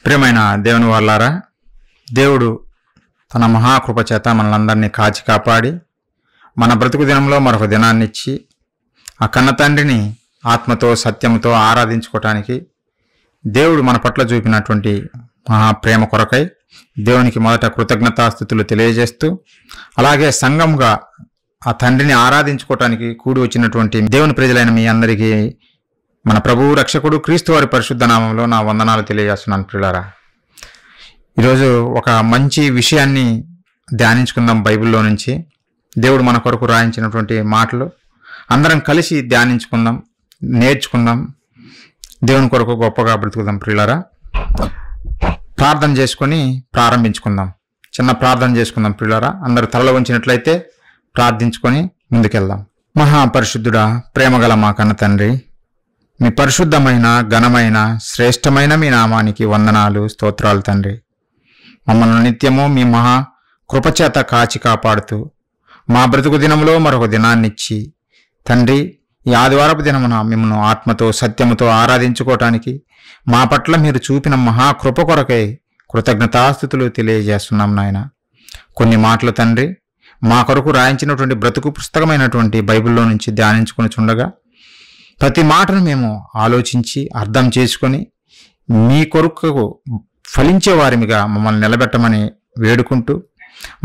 ప్రియమైన దేవుని వాళ్ళారా, దేవుడు తన మహాకృప చేత మనలందరినీ కాచి కాపాడి మన బ్రతుకు దినంలో మరొక దినాన్ని ఇచ్చి ఆ కన్న తండ్రిని ఆత్మతో సత్యంతో ఆరాధించుకోవటానికి దేవుడు మన పట్ల చూపినటువంటి మహాప్రేమ కొరకై దేవునికి మొదట కృతజ్ఞతాస్తుతులు తెలియజేస్తూ, అలాగే సంఘంగా ఆ తండ్రిని ఆరాధించుకోవటానికి కూడి వచ్చినటువంటి దేవుని ప్రజలైన మీ అందరికీ మన ప్రభువు రక్షకుడు క్రీస్తు వారి పరిశుద్ధ నామంలో నా వందనాలు తెలియజేస్తున్నాను. ప్రియులారా, ఈరోజు ఒక మంచి విషయాన్ని ధ్యానించుకుందాం. బైబిల్లో నుంచి దేవుడు మన కొరకు రాయించినటువంటి మాటలు అందరం కలిసి ధ్యానించుకుందాం, నేర్చుకుందాం, దేవుని కొరకు గొప్పగా బ్రతుకుదాం. ప్రియులారా, ప్రార్థన చేసుకొని ప్రారంభించుకుందాం. చిన్న ప్రార్థన చేసుకుందాం. ప్రియులారా, అందరూ తలలో ఉంచినట్లయితే ప్రార్థించుకొని ముందుకెళ్దాం. మహాపరిశుద్ధుడా, ప్రేమగల మా కన్న తండ్రి, మీ పరిశుద్ధమైన ఘనమైన శ్రేష్టమైన మీ నామానికి వందనాలు, స్తోత్రాలు తండ్రి. మమ్మల్ని నిత్యము మీ మహా కృపచేత కాచి కాపాడుతూ మా బ్రతుకు దినంలో మరొక దినాన్నిచ్చి తండ్రి, ఈ ఆదివారపు దినమున మిమ్మల్ని ఆత్మతో సత్యముతో ఆరాధించుకోవటానికి మా పట్ల మీరు చూపిన మహాకృప కొరకై కృతజ్ఞతాస్తుతులు తెలియజేస్తున్నాం నాయన. కొన్ని మాటలు తండ్రి మా కొరకు రాయించినటువంటి బ్రతుకు పుస్తకమైనటువంటి బైబిల్లో నుంచి ధ్యానించుకొని చుండగా ప్రతి మాటను మేము ఆలోచించి అర్థం చేసుకొని మీ కొరకు ఫలించే వారిగా మమ్మల్ని నిలబెట్టమని వేడుకుంటూ,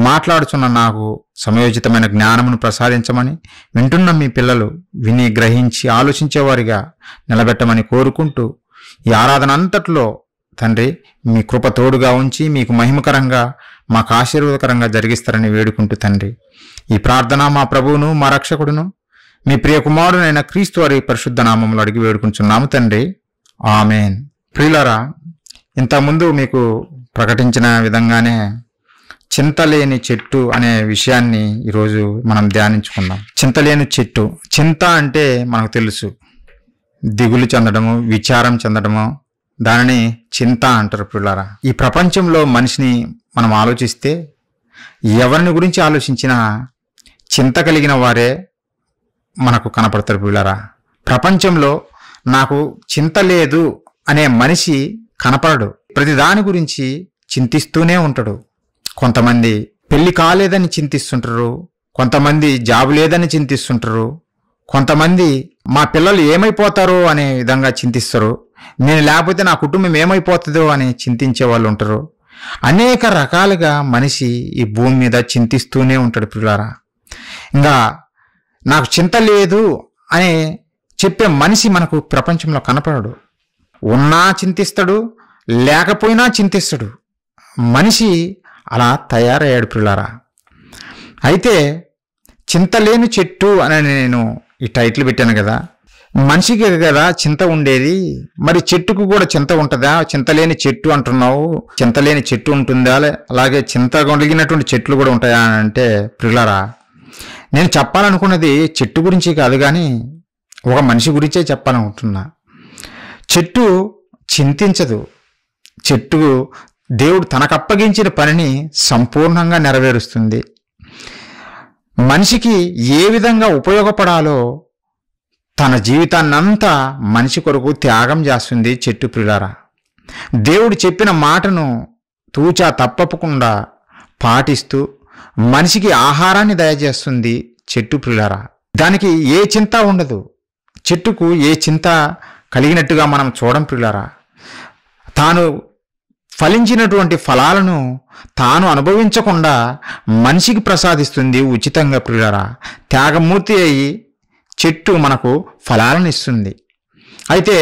మాట్లాడుచున్న నాకు సమయోచితమైన జ్ఞానమును ప్రసాదించమని, వింటున్న మీ పిల్లలు విని గ్రహించి ఆలోచించేవారిగా నిలబెట్టమని కోరుకుంటూ, ఈ ఆరాధన అంతట్లో తండ్రి మీ కృప తోడుగా ఉంచి మీకు మహిమకరంగా మాకు ఆశీర్వాదకరంగా జరిగిస్తారని వేడుకుంటూ తండ్రి, ఈ ప్రార్థన మా ప్రభువును మా రక్షకుడును మీ ప్రియ కుమారుడైన క్రీస్తు వారి పరిశుద్ధ నామములో అడిగి వేడుకుంటున్నాము తండ్రి, ఆమెన్. ప్రియులారా, ఇంతకుముందు మీకు ప్రకటించిన విధంగానే చింతలేని చెట్టు అనే విషయాన్ని ఈరోజు మనం ధ్యానించుకుందాం. చింతలేని చెట్టు, చింత అంటే మనకు తెలుసు, దిగులు చెందడము, విచారం చెందడము, దానిని చింత అంటారు. ప్రియులారా, ఈ ప్రపంచంలో మనిషిని మనం ఆలోచిస్తే ఎవరిని గురించి ఆలోచించినా చింత కలిగిన వారే మనకు కనపడతారు. ప్రియులారా, ప్రపంచంలో నాకు చింత లేదు అనే మనిషి కనపడడు. ప్రతి దాని గురించి చింతిస్తూనే ఉంటాడు. కొంతమంది పెళ్లి కాలేదని చింతిస్తుంటారు, కొంతమంది జాబు లేదని చింతిస్తుంటారు, కొంతమంది మా పిల్లలు ఏమైపోతారో అనే విధంగా చింతిస్తారు, నేను లేకపోతే నా కుటుంబం ఏమైపోతుందో అని చింతించే వాళ్ళు ఉంటారు. అనేక రకాలుగా మనిషి ఈ భూమి మీద చింతిస్తూనే ఉంటాడు. ప్రియులారా, ఇంకా నాకు చింత లేదు అని చెప్పే మనిషి మనకు ప్రపంచంలో కనపడడు. ఉన్నా చింతిస్తాడు, లేకపోయినా చింతిస్తాడు. మనిషి అలా తయారయ్యాడు. ప్రియులారా, అయితే చింతలేని చెట్టు అని నేను ఈ టైటిల్ పెట్టాను కదా. మనిషికి కదా చింత ఉండేది, మరి చెట్టుకు కూడా చింత ఉంటుందా? చింతలేని చెట్టు అంటున్నావు, చింతలేని చెట్టు ఉంటుందా? అలాగే చింత కలిగినటువంటి చెట్లు కూడా ఉంటాయా అని అంటే, ప్రియులారా, నేను చెప్పాలనుకున్నది చెట్టు గురించి కాదు, కానీ ఒక మనిషి గురించే చెప్పాలనుకుంటున్నా. చెట్టు చింతించదు. చెట్టు దేవుడు తనకప్పగించిన పనిని సంపూర్ణంగా నెరవేరుస్తుంది. మనిషికి ఏ విధంగా ఉపయోగపడాలో తన జీవితాన్నంతా మనిషి కొరకు త్యాగం చేస్తుంది చెట్టు. ప్రియులారా, దేవుడు చెప్పిన మాటను తూచా తప్పకుండా పాటిస్తూ మనిషికి ఆహారాన్ని దయచేస్తుంది చెట్టు. ప్రియులారా, దానికి ఏ చింత ఉండదు. చెట్టుకు ఏ చింత కలిగినట్టుగా మనం చూడం. ప్రియులారా, తాను ఫలించినటువంటి ఫలాలను తాను అనుభవించకుండా మనిషికి ప్రసాదిస్తుంది ఉచితంగా. ప్రియులారా, త్యాగమూర్తి అయి చెట్టు మనకు ఫలాలను ఇస్తుంది. అయితే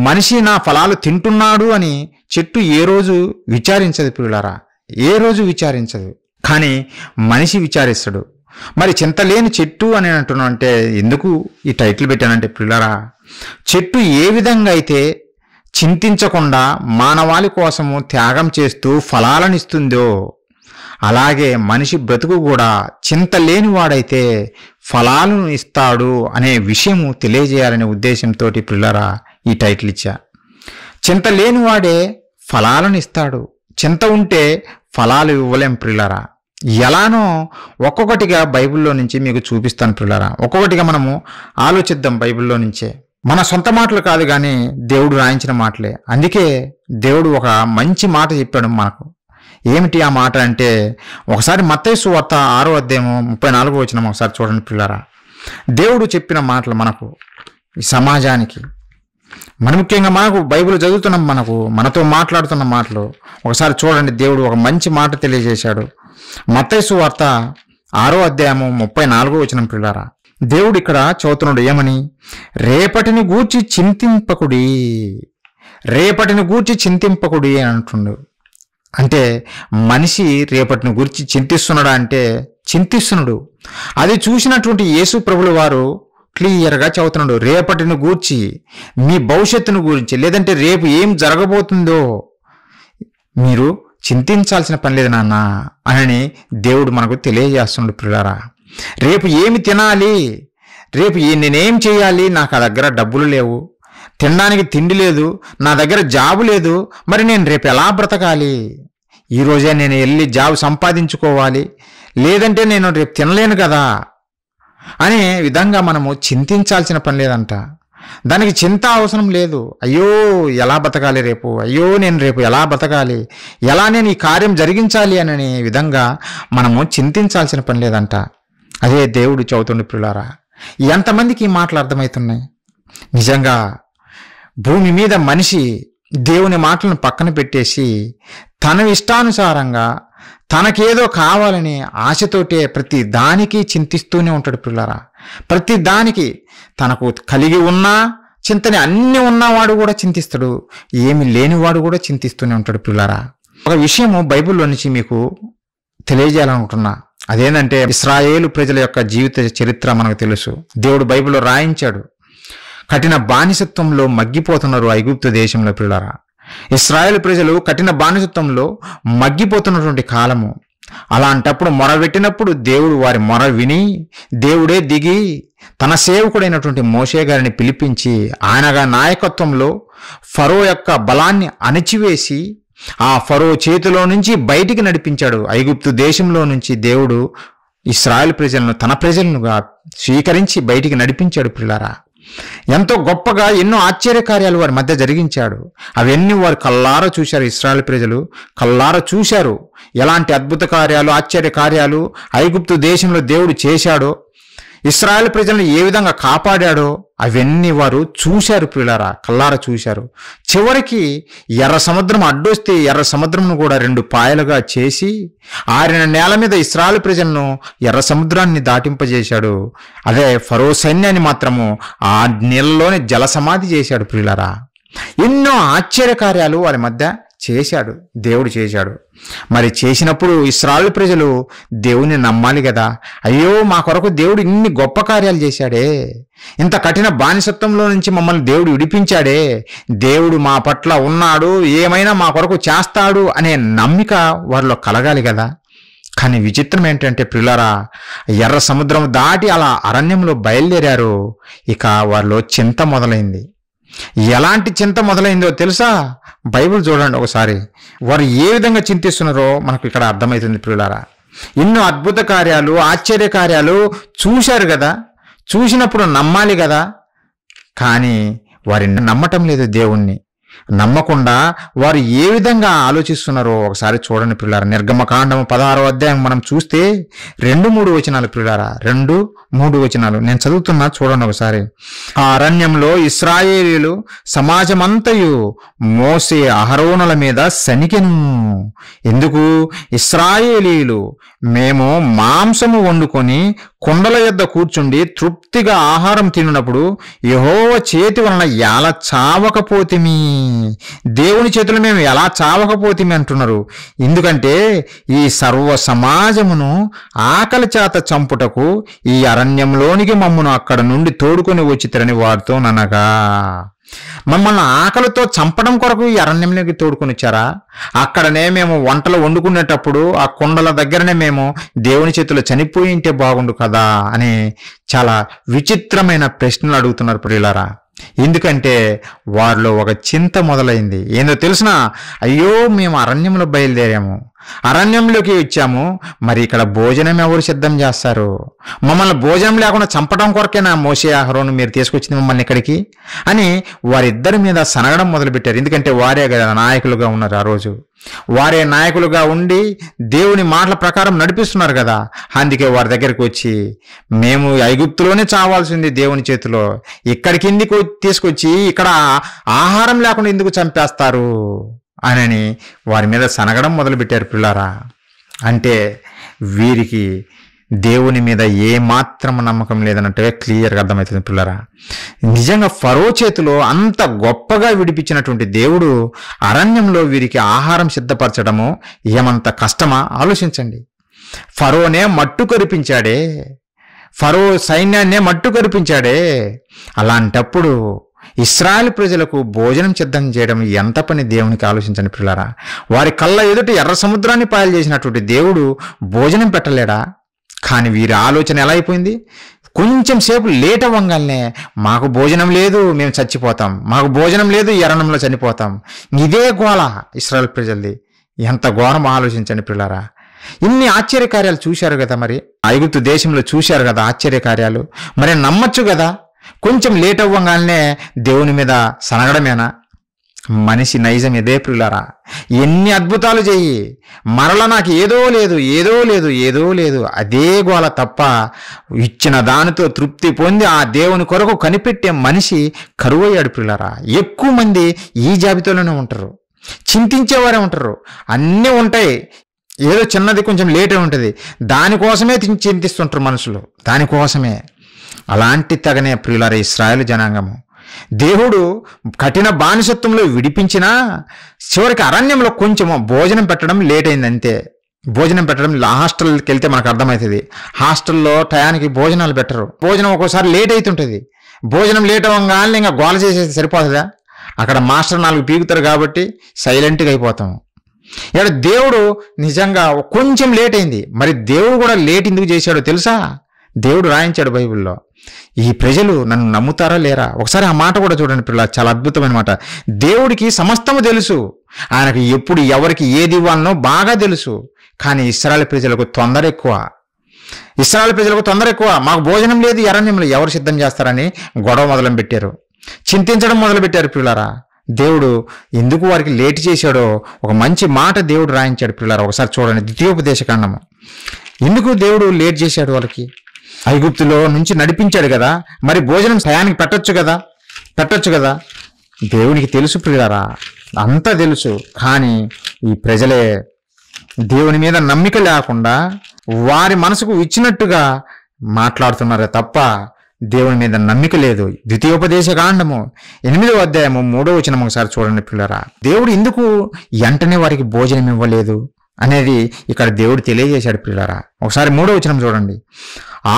మనిషి నా ఫలాలు తింటున్నాడు అని చెట్టు ఏ రోజు విచారించదు. ప్రియులారా, ఏ రోజు విచారించదు, కానీ మనిషి విచారిస్తాడు. మరి చింతలేని చెట్టు అని అంటున్నా అంటే ఎందుకు ఈ టైటిల్ పెట్టానంటే, ప్రియులారా, చెట్టు ఏ విధంగా అయితే చింతించకుండా మానవాళి కోసము త్యాగం చేస్తూ ఫలాలను ఇస్తుందో, అలాగే మనిషి బ్రతుకు కూడా చింతలేని వాడైతే ఫలాలను ఇస్తాడు అనే విషయము తెలియజేయాలనే ఉద్దేశంతో ప్రియులారా ఈ టైటిల్ ఇచ్చా. చింత లేని వాడే ఫలాలను ఇస్తాడు, చింత ఉంటే ఫలాలు ఇవ్వలేం. ప్రియులారా, ఎలానో ఒక్కొక్కటిగా బైబిల్లో నుంచి మీకు చూపిస్తాను. ప్రియులారా, ఒక్కొక్కటిగా మనము ఆలోచిద్దాం. బైబిల్లో నుంచే మన సొంత మాటలు కాదు, కానీ దేవుడు రాయించిన మాటలే. అందుకే దేవుడు ఒక మంచి మాట చెప్పాడు మనకు. ఏమిటి ఆ మాట అంటే, ఒకసారి మత్తయి సువార్త 6వ అధ్యాయం 34వ వచనం ఒకసారి చూడండి పిల్లరా. దేవుడు చెప్పిన మాటలు మనకు, ఈ సమాజానికి, మన ముఖ్యంగా మనకు బైబిల్ చదువుతున్న మనతో మాట్లాడుతున్న మాటలు ఒకసారి చూడండి. దేవుడు ఒక మంచి మాట తెలియజేశాడు. మత్తయి సువార్త 6వ అధ్యాయం 34వ వచనం పిల్లరా. దేవుడు ఇక్కడ చదువుతున్నాడు ఏమని, రేపటిని గూర్చి చింతింపకుడి, రేపటిని గూర్చి చింతింపకుడి అని అంటుండు. అంటే మనిషి రేపటిని గురించి చింతిస్తున్నాడా అంటే చింతిస్తున్నాడు. అది చూసినటువంటి యేసు ప్రభుల వారు క్లియర్గా చదువుతున్నాడు, రేపటిని గూర్చి, మీ భవిష్యత్తును గురించి, లేదంటే రేపు ఏం జరగబోతుందో మీరు చింతించాల్సిన పని లేదు నాన్న అని దేవుడు మనకు తెలియజేస్తున్నాడు పిల్లారా. రేపు ఏమి తినాలి, రేపు నేనేం చేయాలి, నాకు ఆ దగ్గర డబ్బులు లేవు, తినడానికి తిండి లేదు, నా దగ్గర జాబు లేదు, మరి నేను రేపు ఎలా బ్రతకాలి, ఈరోజే నేను వెళ్ళి జాబు సంపాదించుకోవాలి, లేదంటే నేను రేపు తినలేను కదా అనే విధంగా మనము చింతించాల్సిన పని లేదంట. దానికి చింత అవసరం లేదు. అయ్యో ఎలా బతకాలి రేపు, అయ్యో నేను రేపు ఎలా బతకాలి, ఎలా నేను ఈ కార్యం జరిగించాలి అనే విధంగా మనము చింతించాల్సిన పని లేదంట. అదే దేవుడు చదువుతుండే పిల్లారా. ఎంతమందికి ఈ మాటలు అర్థమవుతున్నాయి? నిజంగా భూమి మీద మనిషి దేవుని మాటలను పక్కన పెట్టేసి తన ఇష్టానుసారంగా తనకేదో కావాలని ఆశతోటే ప్రతి దానికి చింతిస్తూనే ఉంటాడు పిల్లరా. ప్రతి దానికి తనకు కలిగి ఉన్నా చింతని, అన్ని ఉన్నవాడు కూడా చింతిస్తాడు, ఏమి లేనివాడు కూడా చింతిస్తూనే ఉంటాడు పిల్లరా. ఒక విషయము బైబిల్లో నుంచి మీకు తెలియజేయాలనుకుంటున్నా. అదేంటంటే, ఇశ్రాయేలు ప్రజల యొక్క జీవిత చరిత్ర మనకు తెలుసు. దేవుడు బైబిల్లో రాయించాడు. కఠిన బానిసత్వంలో మగ్గిపోతున్నారు ఐగుప్తు దేశంలో పిల్లరా. ఇశ్రాయేలు ప్రజలు కఠిన బానిసత్వంలో మగ్గిపోతున్నటువంటి కాలము. అలాంటప్పుడు మొరబెట్టినప్పుడు దేవుడు వారి మొర విని దేవుడే దిగి తన సేవకుడైనటువంటి మోషే గారిని పిలిపించి ఆయనగా నాయకత్వంలో ఫరో యొక్క బలాన్ని అణిచివేసి ఆ ఫరో చేతిలో నుంచి బయటికి నడిపించాడు. ఐగుప్తు దేశంలో నుంచి దేవుడు ఇశ్రాయేలు ప్రజలను తన ప్రజలనుగా స్వీకరించి బయటికి నడిపించాడు పిల్లరా. ఎంతో గొప్పగా ఎన్నో ఆశ్చర్యకార్యాలు వారి మధ్య జరిగించాడు. అవన్నీ వారు కల్లారా చూశారు. ఇశ్రాయేలు ప్రజలు కల్లారా చూశారు ఎలాంటి అద్భుత కార్యాలు, ఆశ్చర్య కార్యాలు ఐగుప్తు దేశంలో దేవుడు చేశాడో, ఇశ్రాయేలు ప్రజలను ఏ విధంగా కాపాడాడో అవన్నీ వారు చూశారు పిల్లారా, కల్లారా చూశారు. చివరికి ఎర్ర సముద్రం అడ్డొస్తే ఎర్ర సముద్రంను కూడా 2 పాయలుగా చేసి ఆరిన నేల మీద ఇశ్రాయేలు ప్రజలను ఎర్ర సముద్రాన్ని దాటింపజేశాడు. అదే ఫరో సైన్యాన్ని మాత్రము ఆ నీళ్ళలోనే జల సమాధి చేశాడు పిల్లారా. ఎన్నో ఆశ్చర్యకార్యాలు వారి మధ్య చేశాడు, దేవుడు చేశాడు. మరి చేసినప్పుడు ఇశ్రాయేలు ప్రజలు దేవుని నమ్మాలి కదా. అయ్యో మా కొరకు దేవుడు ఇన్ని గొప్ప కార్యాలు చేశాడే, ఇంత కఠిన బానిసత్వంలో నుంచి మమ్మల్ని దేవుడు విడిపించాడే, దేవుడు మా పట్ల ఉన్నాడు, ఏమైనా మా కొరకు చేస్తాడు అనే నమ్మిక వారిలో కలగాలి కదా. కానీ విచిత్రం ఏంటంటే పిల్లరా, ఎర్ర సముద్రం దాటి అలా అరణ్యంలో బయలుదేరారు. ఇక వారిలో చింత మొదలైంది. ఎలాంటి చింత మొదలైందో తెలుసా? బైబిల్ చూడండి ఒకసారి. వారు ఏ విధంగా చింతిస్తున్నారో మనకు ఇక్కడ అర్థమవుతుంది పిల్లారా. ఎన్నో అద్భుత కార్యాలు, ఆశ్చర్య కార్యాలు చూశారు కదా, చూసినప్పుడు నమ్మాలి కదా. కానీ వారిని నమ్మటం లేదు. దేవుణ్ణి నమ్మకుండా వారు ఏ విధంగా ఆలోచిస్తున్నారో ఒకసారి చూడండి పిల్లారా. నిర్గమకాండము 16వ అధ్యాయం మనం చూస్తే 2-3 వచనాలు పిల్లారా, 2-3 వచనాలు నేను చదువుతున్నా, చూడండి ఒకసారి. ఆ అరణ్యంలో ఇశ్రాయేలీయులు సమాజమంతయు మోసే అహరోనుల మీద సనికెను. ఎందుకు? ఇశ్రాయేలీయులు మేము మాంసము వండుకొని కుండల యొద్ద కూర్చుండి తృప్తిగా ఆహారం తిన్నప్పుడు యెహోవా చేతి వలన ఎలా చావకపోతిమి, దేవుని చేతులు మేము ఎలా చావకపోతిమి అంటున్నారు. ఎందుకంటే ఈ సర్వ సమాజమును ఆకలి చేత చంపుటకు ఈ అరణ్యంలోనికి మమ్మను అక్కడ నుండి తోడుకొని వచ్చితరని వారితో ననగా. మమ్మల్ని ఆకలితో చంపడం కొరకు ఈ అరణ్యంలోకి తోడుకొని వచ్చారా? అక్కడనే మేము వంటలు వండుకునేటప్పుడు ఆ కుండల దగ్గరనే మేము దేవుని చేతిలో చనిపోయి ఉంటే బాగుండు కదా అని చాలా విచిత్రమైన ప్రశ్నలు అడుగుతున్నారు ప్రియులారా. ఎందుకంటే వారిలో ఒక చింత మొదలైంది. ఏందో తెలుసునా? అయ్యో, మేము అరణ్యంలో బయలుదేరాము, అరణ్యంలోకి వచ్చాము, మరి ఇక్కడ భోజనం ఎవరు సిద్ధం చేస్తారు? మమ్మల్ని భోజనం లేకుండా చంపడం కొరకేనా మోషే, అహరోను మీరు తీసుకొచ్చింది మమ్మల్ని ఇక్కడికి అని వారిద్దరి మీద సనగడం మొదలుపెట్టారు. ఎందుకంటే వారే కదా నాయకులుగా ఉన్నారు. ఆ రోజు వారే నాయకులుగా ఉండి దేవుని మాటల ప్రకారం నడిపిస్తున్నారు కదా. అందుకే వారి దగ్గరికి వచ్చి, మేము ఐగుప్తులోనే చావాల్సింది దేవుని చేతిలో, ఇక్కడికి ఎందుకు తీసుకొచ్చి ఇక్కడ ఆహారం లేకుండా ఎందుకు చంపేస్తారు అని వారి మీద సనగడం మొదలుపెట్టారు పిల్లారా. అంటే వీరికి దేవుని మీద ఏమాత్రం నమ్మకం లేదన్నట్టుగా క్లియర్గా అర్థమవుతుంది పిల్లరా. నిజంగా ఫరో చేతిలో అంత గొప్పగా విడిపించినటువంటి దేవుడు అరణ్యంలో వీరికి ఆహారం సిద్ధపరచడము ఏమంత కష్టమా ఆలోచించండి. ఫరోనే మట్టు కరిపించాడే, ఫరో సైన్యాన్నే మట్టు కరిపించాడే. అలాంటప్పుడు ఇశ్రాయేలు ప్రజలకు భోజనం సిద్ధం చేయడం ఎంత పని దేవునికి ఆలోచించండి పిల్లారా. వారి కళ్ళ ఎదుట ఎర్ర సముద్రాన్ని పాయలు చేసినటువంటి దేవుడు భోజనం పెట్టలేడా? కానీ వీరి ఆలోచన ఎలా అయిపోయింది? కొంచెం సేపు లేట్ అవ్వగానే మాకు భోజనం లేదు, మేము చచ్చిపోతాం, మాకు భోజనం లేదు, ఎరణంలో చనిపోతాం. ఇదే గోల ఇశ్రాయేలు ప్రజలది. ఎంత ఘోరం ఆలోచించండి పిల్లారా. ఇన్ని ఆశ్చర్యకార్యాలు చూశారు కదా, మరి ఐగుప్తు దేశంలో చూశారు కదా ఆశ్చర్యకార్యాలు. మరి నమ్మచ్చు కదా. కొంచెం లేట్ అవ్వగానే దేవుని మీద సనగడమేనా? మనిషి నైజం ఇదే ప్రియులారా. ఎన్ని అద్భుతాలు చెయ్యి, మరల నాకు ఏదో లేదు, ఏదో లేదు, ఏదో లేదు, అదే గోల తప్ప ఇచ్చిన దానితో తృప్తి పొంది ఆ దేవుని కొరకు కనిపెట్టే మనిషి కరువయ్యాడు ప్రియులారా. ఎక్కువ మంది ఈ జాబితాలోనే ఉంటారు, చింతించేవారే ఉంటారు. అన్నీ ఉంటాయి, ఏదో చిన్నది కొంచెం లేటే ఉంటుంది, దానికోసమే చింతిస్తుంటారు మనుషులు, దానికోసమే. అలాంటి తగనే ప్రియులారా ఇశ్రాయేలు జనాంగము. దేవుడు కఠిన బానిసత్వంలో విడిపించినా చివరికి అరణ్యంలో కొంచెం భోజనం పెట్టడం లేట్ అయింది అంతే. భోజనం పెట్టడం హాస్టల్కి వెళ్తే మనకు అర్థమవుతుంది. హాస్టల్లో టయానికి భోజనాలు పెట్టరు, భోజనం ఒక్కోసారి లేట్ అవుతుంటుంది. భోజనం లేట్ అవ్వగానే ఇంకా గోల చేసేది సరిపోతుందా? అక్కడ మాస్టర్ 4 పీకుతారు కాబట్టి సైలెంట్గా అయిపోతాం. ఇక్కడ దేవుడు నిజంగా కొంచెం లేట్ అయింది. మరి దేవుడు కూడా లేట్ ఎందుకు చేశాడో తెలుసా? దేవుడు రాయించాడు బైబిల్లో. ఈ ప్రజలు నన్ను నమ్ముతారా లేరా? ఒకసారి ఆ మాట కూడా చూడండి పిల్లలు, చాలా అద్భుతమైన మాట. దేవుడికి సమస్తము తెలుసు, ఆయనకు ఎప్పుడు ఎవరికి ఏది ఇవ్వాలనో బాగా తెలుసు. కానీ ఇశ్రాయేలు ప్రజలకు తొందర ఎక్కువ. ఇశ్రాయేలు ప్రజలకు తొందర ఎక్కువ. మాకు భోజనం లేదు, అరణ్యంలో ఎవరు సిద్ధం చేస్తారని గొడవ మొదలు పెట్టారు, చింతించడం మొదలుపెట్టారు పిల్లారా. దేవుడు ఎందుకు వారికి లేట్ చేశాడో ఒక మంచి మాట దేవుడు రాయించాడు పిల్లారా. ఒకసారి చూడండి ద్వితీయోపదేశకాండము. ఎందుకు దేవుడు లేట్ చేశాడు? వాళ్ళకి ఐగుప్తులో నుంచి నడిపించాడు కదా, మరి భోజనం టయానికి పెట్టొచ్చు కదా. దేవునికి తెలుసు ప్రియులారా, అంతా తెలుసు. కానీ ఈ ప్రజలే దేవుని మీద నమ్మిక లేకుండా వారి మనసుకు ఇచ్చినట్టుగా మాట్లాడుతున్నారే తప్ప దేవుని మీద నమ్మిక లేదు. ద్వితీయోపదేశకాండము 8వ అధ్యాయము 3వ వచనం ఒకసారి చూడండి పిల్లరా. దేవుడు ఎందుకు వెంటనే వారికి భోజనం ఇవ్వలేదు అనేది ఇక్కడ దేవుడు తెలియజేశాడు పిల్లరా. ఒకసారి 3వ వచనం చూడండి.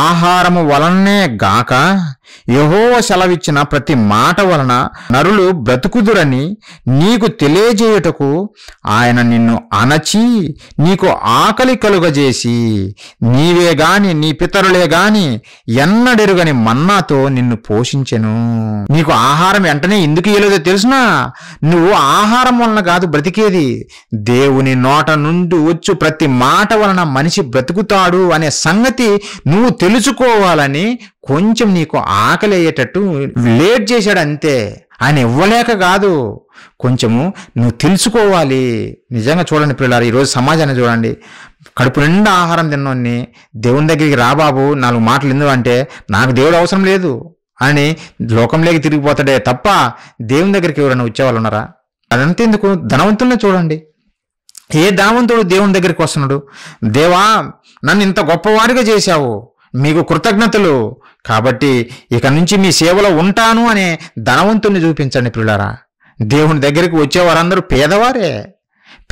ఆహారము వలనే గాక యెహోవా సెలవిచ్చిన ప్రతి మాట వలన నరులు బ్రతుకుదురని నీకు తెలియజేయుటకు ఆయన నిన్ను అణచి నీకు ఆకలి కలుగజేసి నీవే గాని నీ పితరులే గాని ఎన్నడెరుగని మన్నాతో నిన్ను పోషించెను. నీకు ఆహారం వెంటనే ఎందుకు ఇయ్యలేదో తెలుసునా? నువ్వు ఆహారం వలన కాదు బ్రతికేది, దేవుని నోట నుండి వచ్చు ప్రతి మాట వలన మనిషి బ్రతుకుతాడు అనే సంగతి నువ్వు తెలుసుకోవాలని కొంచెం నీకు ఆకలి అయ్యేటట్టు లేట్ చేశాడు అంతే. ఆయన ఇవ్వలేక కాదు, కొంచెము నువ్వు తెలుసుకోవాలి. నిజంగా చూడండి పిల్లలు, ఈరోజు సమాజాన్ని చూడండి. కడుపు నిండా ఆహారం తిన్నోన్ని దేవుని దగ్గరికి రా బాబు 4 మాటలు ఎందుకు అంటే నాకు దేవుడు అవసరం లేదు అని లోకంలోకి తిరిగిపోతాడే తప్ప దేవుని దగ్గరికి ఎవరైనా వచ్చేవాళ్ళు ఉన్నారా? అదంతెందుకు, ధనవంతుల్ని చూడండి. ఏ ధనవంతుడు దేవుని దగ్గరికి వస్తున్నాడు? దేవా నన్ను ఇంత గొప్పవాడిగా చేశావు, మీకు కృతజ్ఞతలు, కాబట్టి ఇక నుంచి మీ సేవలో ఉంటాను అనే ధనవంతుని చూపించండి పిల్లారా. దేవుని దగ్గరికి వచ్చేవారందరూ పేదవారే,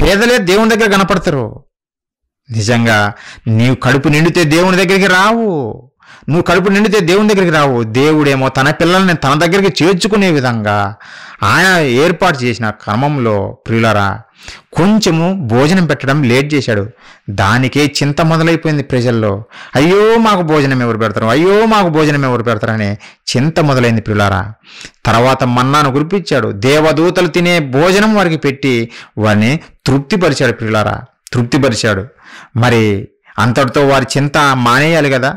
పేదలే దేవుని దగ్గర కనపడతారు. నిజంగా నీవు కడుపు నిండితే దేవుని దగ్గరికి రావు, నువ్వు కడుపు నిండితే దేవుని దగ్గరికి రావు. దేవుడేమో తన పిల్లల్ని తన దగ్గరికి చేర్చుకునే విధంగా ఆయన ఏర్పాటు చేసిన క్రమంలో ప్రియులారా కొంచెము భోజనం పెట్టడం లేట్ చేశాడు. దానికే చింత మొదలైపోయింది ప్రజల్లో. అయ్యో మాకు భోజనం ఎవరు పెడతారు, అయ్యో మాకు భోజనం ఎవరు పెడతారనే చింత మొదలైంది ప్రియులారా. తర్వాత మన్నాను కురిపించాడు. దేవదూతలు తినే భోజనం వారికి పెట్టి వారిని తృప్తిపరిచాడు ప్రియులారా, తృప్తిపరిచాడు. మరి అంతటితో వారి చింత మానేయాలి కదా.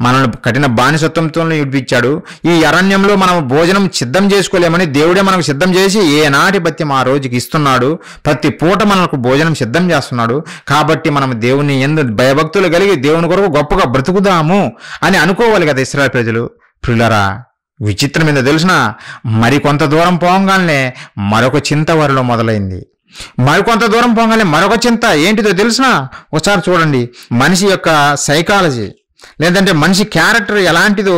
మనల్ని కఠిన బానిసత్వంతో విడిపించాడు. ఈ అరణ్యంలో మనం భోజనం సిద్ధం చేసుకోలేమని దేవుడే మనకు సిద్ధం చేసి ఏనాటి బత్యం ఆ రోజుకి ఇస్తున్నాడు. ప్రతి పూట మనకు భోజనం సిద్ధం చేస్తున్నాడు. కాబట్టి మనం దేవుని ఎందు భయభక్తులు కలిగి దేవుని కొరకు గొప్పగా బ్రతుకుదాము అని అనుకోవాలి కదా ఇశ్రాయేలు ప్రజలు. ప్రియులారా, విచిత్రం ఏందో తెలిసిన, మరి కొంత దూరం పోగానే మరొక చింత వారిలో మొదలైంది. మరికొంత దూరం పోగానే మరొక చింత ఏంటిదో తెలిసిన, ఒకసారి చూడండి మనిషి యొక్క సైకాలజీ లేదంటే మనిషి క్యారెక్టర్ ఎలాంటిదో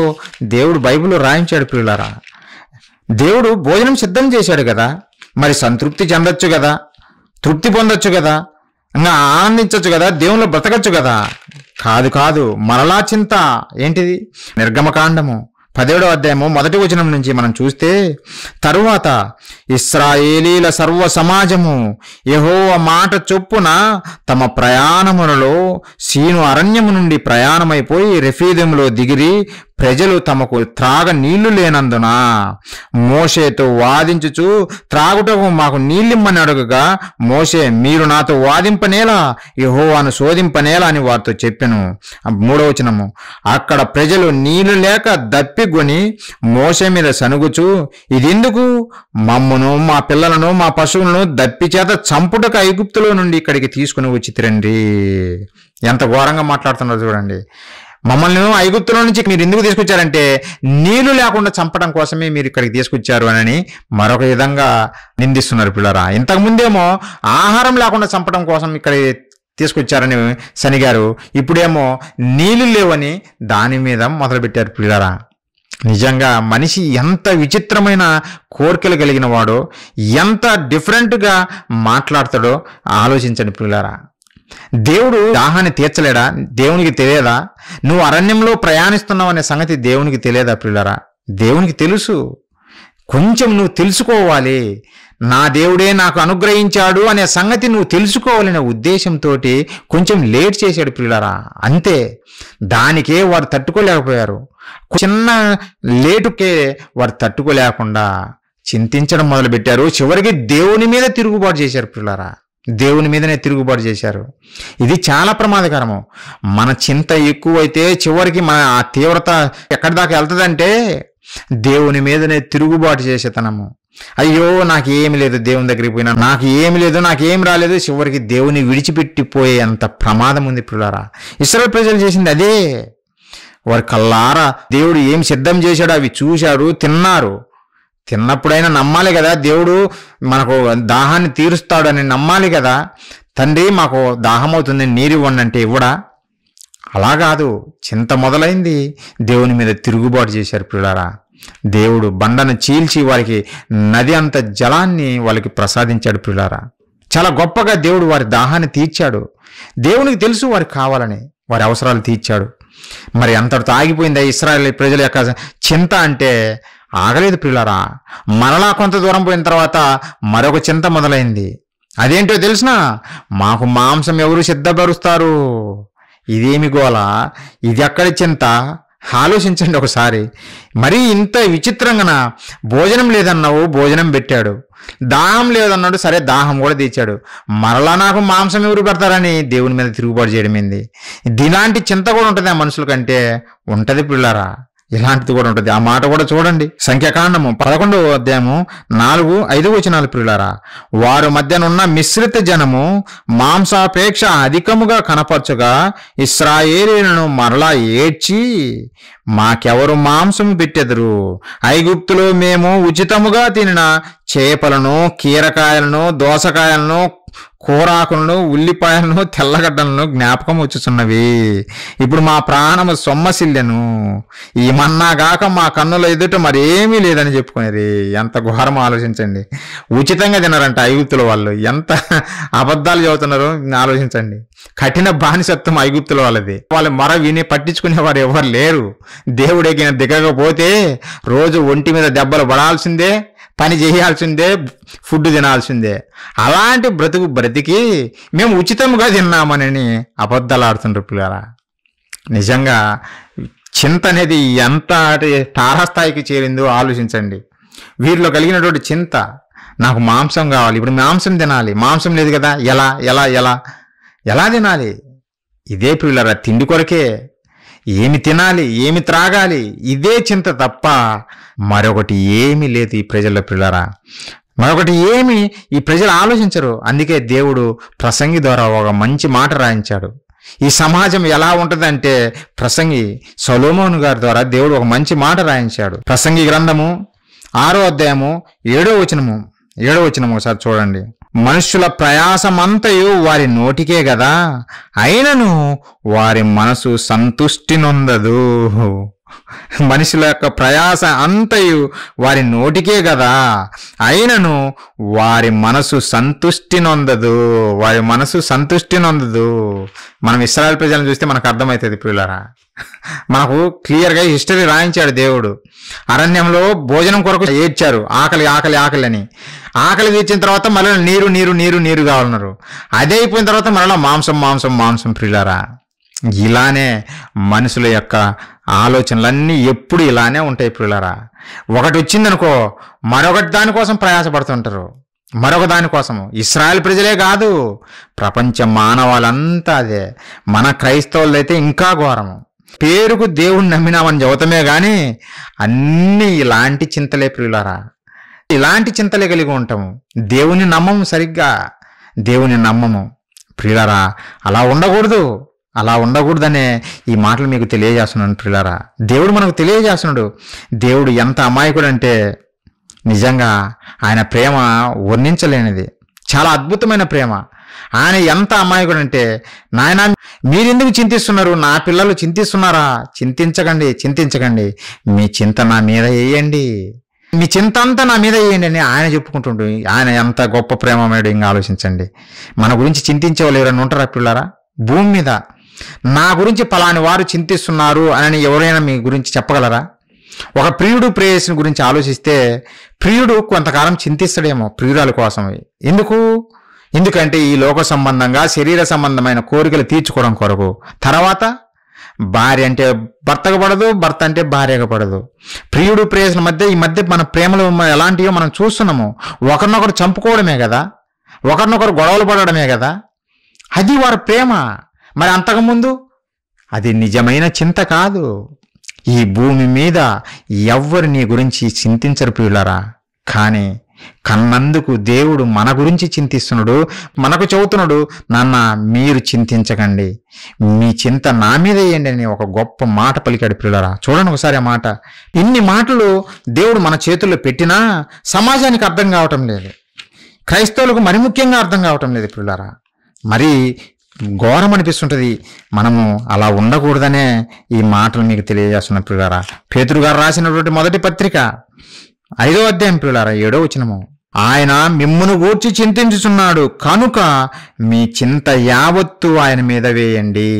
దేవుడు బైబిల్లో రాయించాడు ప్రియులారా. దేవుడు భోజనం సిద్ధం చేశాడు కదా, మరి సంతృప్తి చెందొచ్చు కదా, తృప్తి పొందొచ్చు కదా, ఇంకా ఆనందించవచ్చు కదా, దేవునిలో బ్రతకచ్చు కదా. కాదు, మరలా చింత. ఏంటిది? నిర్గమకాండము 17వ అధ్యాయము 1వ వచనం నుంచి మనం చూస్తే, తరువాత ఇశ్రాయేలీల సర్వ సమాజము యెహోవా మాట చొప్పున తమ ప్రయాణములలో సీను అరణ్యము నుండి ప్రయాణమైపోయి రెఫీదెములో దిగిరి, ప్రజలు తమకు త్రాగ నీళ్లు లేనందున మోషేతో వాదించుచు త్రాగుటకు మాకు నీళ్ళిమ్మని అడుగగా, మోషే మీరు నాతో వాదింపనేలా యెహోవాను శోధింపనేలా అని వారితో చెప్పెను. 3వ వచనము, అక్కడ ప్రజలు నీళ్లు లేక దప్పిగొని మోషే మీద సనుగుచు, ఇదెందుకు? మమ్మును మా పిల్లలను మా పశువులను దప్పి చేత చంపుటకు ఐగుప్తులో నుండి ఇక్కడికి తీసుకుని వచ్చి తిరండి. ఎంత ఘోరంగా మాట్లాడుతున్నారు చూడండి. మమ్మల్ని ఐగుప్తులో నుంచి మీరు ఎందుకు తీసుకొచ్చారంటే నీళ్లు లేకుండా చంపడం కోసమే మీరు ఇక్కడికి తీసుకొచ్చారు అని మరొక విధంగా నిందిస్తున్నారు పిల్లరా. ఇంతకుముందేమో ఆహారం లేకుండా చంపడం కోసం ఇక్కడ తీసుకొచ్చారని శనిగారు, ఇప్పుడేమో నీళ్లు లేవని దాని మీద మొదలుపెట్టారు పిల్లరా. నిజంగా మనిషి ఎంత విచిత్రమైన కోరికలు కలిగిన వాడో, ఎంత డిఫరెంట్గా మాట్లాడతాడో ఆలోచించండి పిల్లరా. దేవుడు దాహాన్ని తీర్చలేడా? దేవునికి తెలియదా? నువ్వు అరణ్యంలో ప్రయాణిస్తున్నావు అనే సంగతి దేవునికి తెలియదా పిల్లరా? దేవునికి తెలుసు. కొంచెం నువ్వు తెలుసుకోవాలి. నా దేవుడే నాకు అనుగ్రహించాడు అనే సంగతి నువ్వు తెలుసుకోవాలనే ఉద్దేశంతో కొంచెం లేట్ చేశాడు పిల్లరా, అంతే. దానికే వారు తట్టుకోలేకపోయారు. చిన్న లేటుకే వారు తట్టుకోలేకుండా చింతించడం మొదలుపెట్టారు. చివరికి దేవుని మీద తిరుగుబాటు చేశారు పిల్లరా, దేవుని మీదనే తిరుగుబాటు చేశారు. ఇది చాలా ప్రమాదకరము. మన చింత ఎక్కువైతే చివరికి మన ఆ తీవ్రత ఎక్కడి దాకా వెళ్తుందంటే దేవుని మీదనే తిరుగుబాటు చేసేతనము. అయ్యో నాకేమి లేదు, దేవుని దగ్గరికి పోయినా నాకు ఏమి లేదు, నాకేం రాలేదు, చివరికి దేవుని విడిచిపెట్టిపోయే అంత ప్రమాదం ఉంది పిల్లారా. ఇశ్రాయేలు ప్రజలు చేసింది అదే. వారి కల్లారా దేవుడు ఏం సిద్ధం చేశాడో అవి చూశాడు, తిన్నారు. తిన్నప్పుడైనా నమ్మాలి కదా, దేవుడు మనకు దాహాన్ని తీరుస్తాడు అని నమ్మాలి కదా. తండ్రి మాకు దాహం అవుతుంది, నీరు ఇవ్వండి అంటే ఇవ్వడా? అలా కాదు, చింత మొదలైంది. దేవుని మీద తిరుగుబాటు చేశారు పిల్లారా. దేవుడు బండను చీల్చి వారికి నది అంత జలాన్ని వాళ్ళకి ప్రసాదించాడు పిల్లారా. చాలా గొప్పగా దేవుడు వారి దాహాన్ని తీర్చాడు. దేవునికి తెలుసు వారికి కావాలని, వారి అవసరాలు తీర్చాడు. మరి అంతటితో ఆగిపోయిందా ఇశ్రాయేలు ప్రజల యొక్క చింత అంటే? ఆగలేదు పిల్లారా. మరలా కొంత దూరం పోయిన తర్వాత మరొక చింత మొదలైంది. అదేంటో తెలిసినా, మాకు మాంసం ఎవరు సిద్ధపరుస్తారు? ఇదేమి గోల, ఇది ఎక్కడి చింత? ఆలోచించండి ఒకసారి. మరీ ఇంత విచిత్రంగా భోజనం లేదన్నావు, భోజనం పెట్టాడు. దాహం లేదన్నాడు, సరే దాహం కూడా తీర్చాడు. మరలా నాకు మాంసం ఎవరు పెడతారని దేవుని మీద తిరుగుబాటు చేయడం ఏంది? ఇలాంటి చింత కూడా ఉంటుంది ఆ మనుషుల కంటే. ఉంటుంది పిల్లారా, ఇలాంటిది కూడా ఉంటుంది. ఆ మాట కూడా చూడండి. సంఖ్యాకాండము 11వ అధ్యాయము 4-5 వచనాలు పిల్లారా. వారు మధ్యనున్న మిశ్రిత జనము మాంసాపేక్ష అధికముగా కనపరచుగా ఇశ్రాయేలీయులను మరలా ఏడ్చి, మాకెవరు మాంసము పెట్టెదరు? ఐగుప్తులో మేము ఉచితముగా తినిన చేపలను, కీరకాయలను, దోసకాయలను, కూరాకులను, ఉల్లిపాయలను, తెల్లగడ్డలను జ్ఞాపకం వచ్చుచున్నవి. ఇప్పుడు మా ప్రాణము సొమ్మసిల్లెను. ఈ మన్నాగాక మా కన్నుల ఎదుట మరేమీ లేదని చెప్పుకునేది. ఎంత ఘోరం ఆలోచించండి. ఉచితంగా తిన్నారంట ఐగుప్తుల వాళ్ళు. ఎంత అబద్ధాలు చదువుతున్నారు ఆలోచించండి. కఠిన బానిసత్వం ఐగుప్తుల వాళ్ళది. వాళ్ళు మర విని పట్టించుకునేవారు ఎవరు లేరు. దేవుడికి దిగకపోతే రోజు ఒంటి మీద దెబ్బలు పడాల్సిందే, పని చేయాల్సిందే, ఫుడ్ తినాల్సిందే. అలాంటి బ్రతికి మేము ఉచితంగా తిన్నామని అబద్ధాలు ఆడుతుండ్రు పిల్లరా. నిజంగా చింత అనేది ఎంత తారాస్థాయికి చేరిందో ఆలోచించండి. వీరిలో కలిగినటువంటి చింత, నాకు మాంసం కావాలి, ఇప్పుడు మాంసం తినాలి, మాంసం లేదు కదా, ఎలా ఎలా ఎలా ఎలా తినాలి? ఇదే పిల్లరా, తిండి కొరకే. ఏమి తినాలి, ఏమి త్రాగాలి, ఇదే చింత తప్ప మరొకటి ఏమీ లేదు ఈ ప్రజల పిల్లరా. మరొకటి ఏమి ఈ ప్రజలు ఆలోచించరు. అందుకే దేవుడు ప్రసంగి ద్వారా ఒక మంచి మాట రాయించాడు. ఈ సమాజం ఎలా ఉంటుందంటే ప్రసంగి సొలొమోను గారి ద్వారా దేవుడు ఒక మంచి మాట రాయించాడు. ప్రసంగి గ్రంథము 6వ అధ్యాయము 7వ వచనము ఒకసారి చూడండి. మనుష్యుల ప్రయాసమంతయు వారి నోటికే గదా, అయినను వారి మనసు సంతుష్టి నొందదు. మనుషుల యొక్క ప్రయాస అంతయు వారి నోటికే కదా, అయినను వారి మనసు సంతుష్టి నొందదు. మనం ఇశ్రాయేలు ప్రజలను చూస్తే మనకు అర్థమవుతుంది పిల్లరా. మనకు క్లియర్గా హిస్టరీ రాయించాడు దేవుడు. అరణ్యంలో భోజనం కొరకు ఏడ్చారు, ఆకలి ఆకలి ఆకలి అని. ఆకలి తీర్చిన తర్వాత మళ్ళీ నీరు నీరు నీరు నీరు కావాలన్నారు. అదే అయిపోయిన తర్వాత మళ్ళీ మాంసం మాంసం మాంసం పిల్లరా. ఇలానే మనుషుల యొక్క ఆలోచనలన్నీ ఎప్పుడు ఇలానే ఉంటాయి పిల్లరా. ఒకటి వచ్చిందనుకో మరొకటి దానికోసం ప్రయాసపడుతుంటారు, మరొక దానికోసము. ఇశ్రాయేల్ ప్రజలే కాదు, ప్రపంచ మానవాళ్ళంతా అదే. మన క్రైస్తవులైతే ఇంకా ఘోరము. పేరుకు దేవుణ్ణి నమ్మినామని చెబుతామే కానీ అన్నీ ఇలాంటి చింతలే ప్రియులారా. ఇలాంటి చింతలే కలిగి ఉంటాము. దేవుని నమ్మము, సరిగ్గా దేవుని నమ్మము ప్రియులారా. అలా ఉండకూడదనే ఈ మాటలు మీకు తెలియజేస్తున్నాను ప్రియులారా. దేవుడు మనకు తెలియజేస్తున్నాడు. దేవుడు ఎంత అమాయకుడు అంటే నిజంగా ఆయన ప్రేమ వర్ణించలేనిది, చాలా అద్భుతమైన ప్రేమ. ఆయన ఎంత అమాయకుడు అంటే, నాయన మీరెందుకు చింతిస్తున్నారు, నా పిల్లలు చింతిస్తున్నారా, చింతించకండి, మీ చింత నా మీద వేయండి, మీ చింత అంతా నా మీద వేయండి అని ఆయన చెప్పుకుంటుండు. ఆయన ఎంత గొప్ప ప్రేమమేడు ఇంకా ఆలోచించండి. మన గురించి చింతించే వాళ్ళు ఎవరైనా ఉంటారా పిల్లరా భూమి మీద? నా గురించి పలాని వారు చింతిస్తున్నారు అని ఎవరైనా మీ గురించి చెప్పగలరా? ఒక ప్రియుడు ప్రేయసిని గురించి ఆలోచిస్తే ప్రియుడు కొంతకాలం చింతిస్తాడేమో ప్రియురాల కోసం. ఎందుకంటే ఈ లోక సంబంధంగా శరీర సంబంధమైన కోరికలు తీర్చుకోవడం కొరకు. తర్వాత భార్య అంటే భర్తకు పడదు, భర్త అంటే భార్యకు పడదు. ప్రియుడు ప్రేయసిన ఈ మధ్య మన ప్రేమలు ఎలాంటివో మనం చూస్తున్నాము. ఒకరినొకరు చంపుకోవడమే కదా, ఒకరినొకరు గొడవలు పడడమే కదా, అది వారి ప్రేమ. మరి అంతకుముందు అది నిజమైన చింత కాదు. ఈ భూమి మీద ఎవ్వరు నీ గురించి చింతించరు ప్రియులారా. కానీ కన్నందుకు దేవుడు మన గురించి చింతిస్తున్నాడు, మనకు చెబుతున్నాడు, నాన్న మీరు చింతించకండి, మీ చింత నా మీద వేయండి అని ఒక గొప్ప మాట పలికాడు ప్రియులారా. చూడండి ఒకసారి ఆ మాట. ఇన్ని మాటలు దేవుడు మన చేతుల్లో పెట్టినా సమాజానికి అర్థం కావటం లేదు, క్రైస్తవులకు మరి ముఖ్యంగా అర్థం కావటం లేదు ప్రియులారా. మరి ఘోరం అనిపిస్తుంటుంది. మనము అలా ఉండకూడదనే ఈ మాటలు మీకు తెలియజేస్తున్న ప్రియులారా. పేతురు గారు రాసినటువంటి మొదటి పత్రిక 5వ అధ్యాయం ప్రియులారా 7వ వచనము. ఆయన మిమ్మును గూర్చి చింతించుచున్నాడు కనుక మీ చింత యావత్తు ఆయన మీద వేయండి.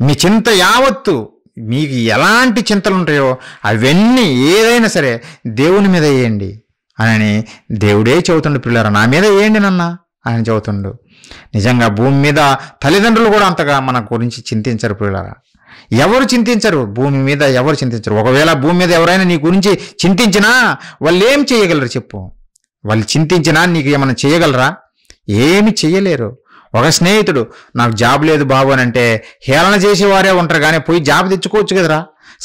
మీ చింత యావత్తు, మీకు ఎలాంటి చింతలు ఉంటాయో అవన్నీ ఏదైనా సరే దేవుని మీద వేయండి అని దేవుడే చెబుతుండు ప్రియులారా. నా మీద వేయండి నన్న ఆయన చెబుతుండు. నిజంగా భూమి మీద తల్లిదండ్రులు కూడా అంతగా మన గురించి చింతించరు ప్రియులారా. ఎవరు చింతించరు, భూమి మీద ఎవరు చింతించరు. ఒకవేళ భూమి మీద ఎవరైనా నీ గురించి చింతించినా వాళ్ళు ఏం చేయగలరు చెప్పు? వాళ్ళు చింతించినా నీకు ఏమైనా చేయగలరా? ఏమి చేయలేరు. ఒక స్నేహితుడు నాకు జాబ్ లేదు బాబు అని అంటే హేళన చేసేవారే ఉంటారు, కానీ పోయి జాబ్ తెచ్చుకోవచ్చు కదరా,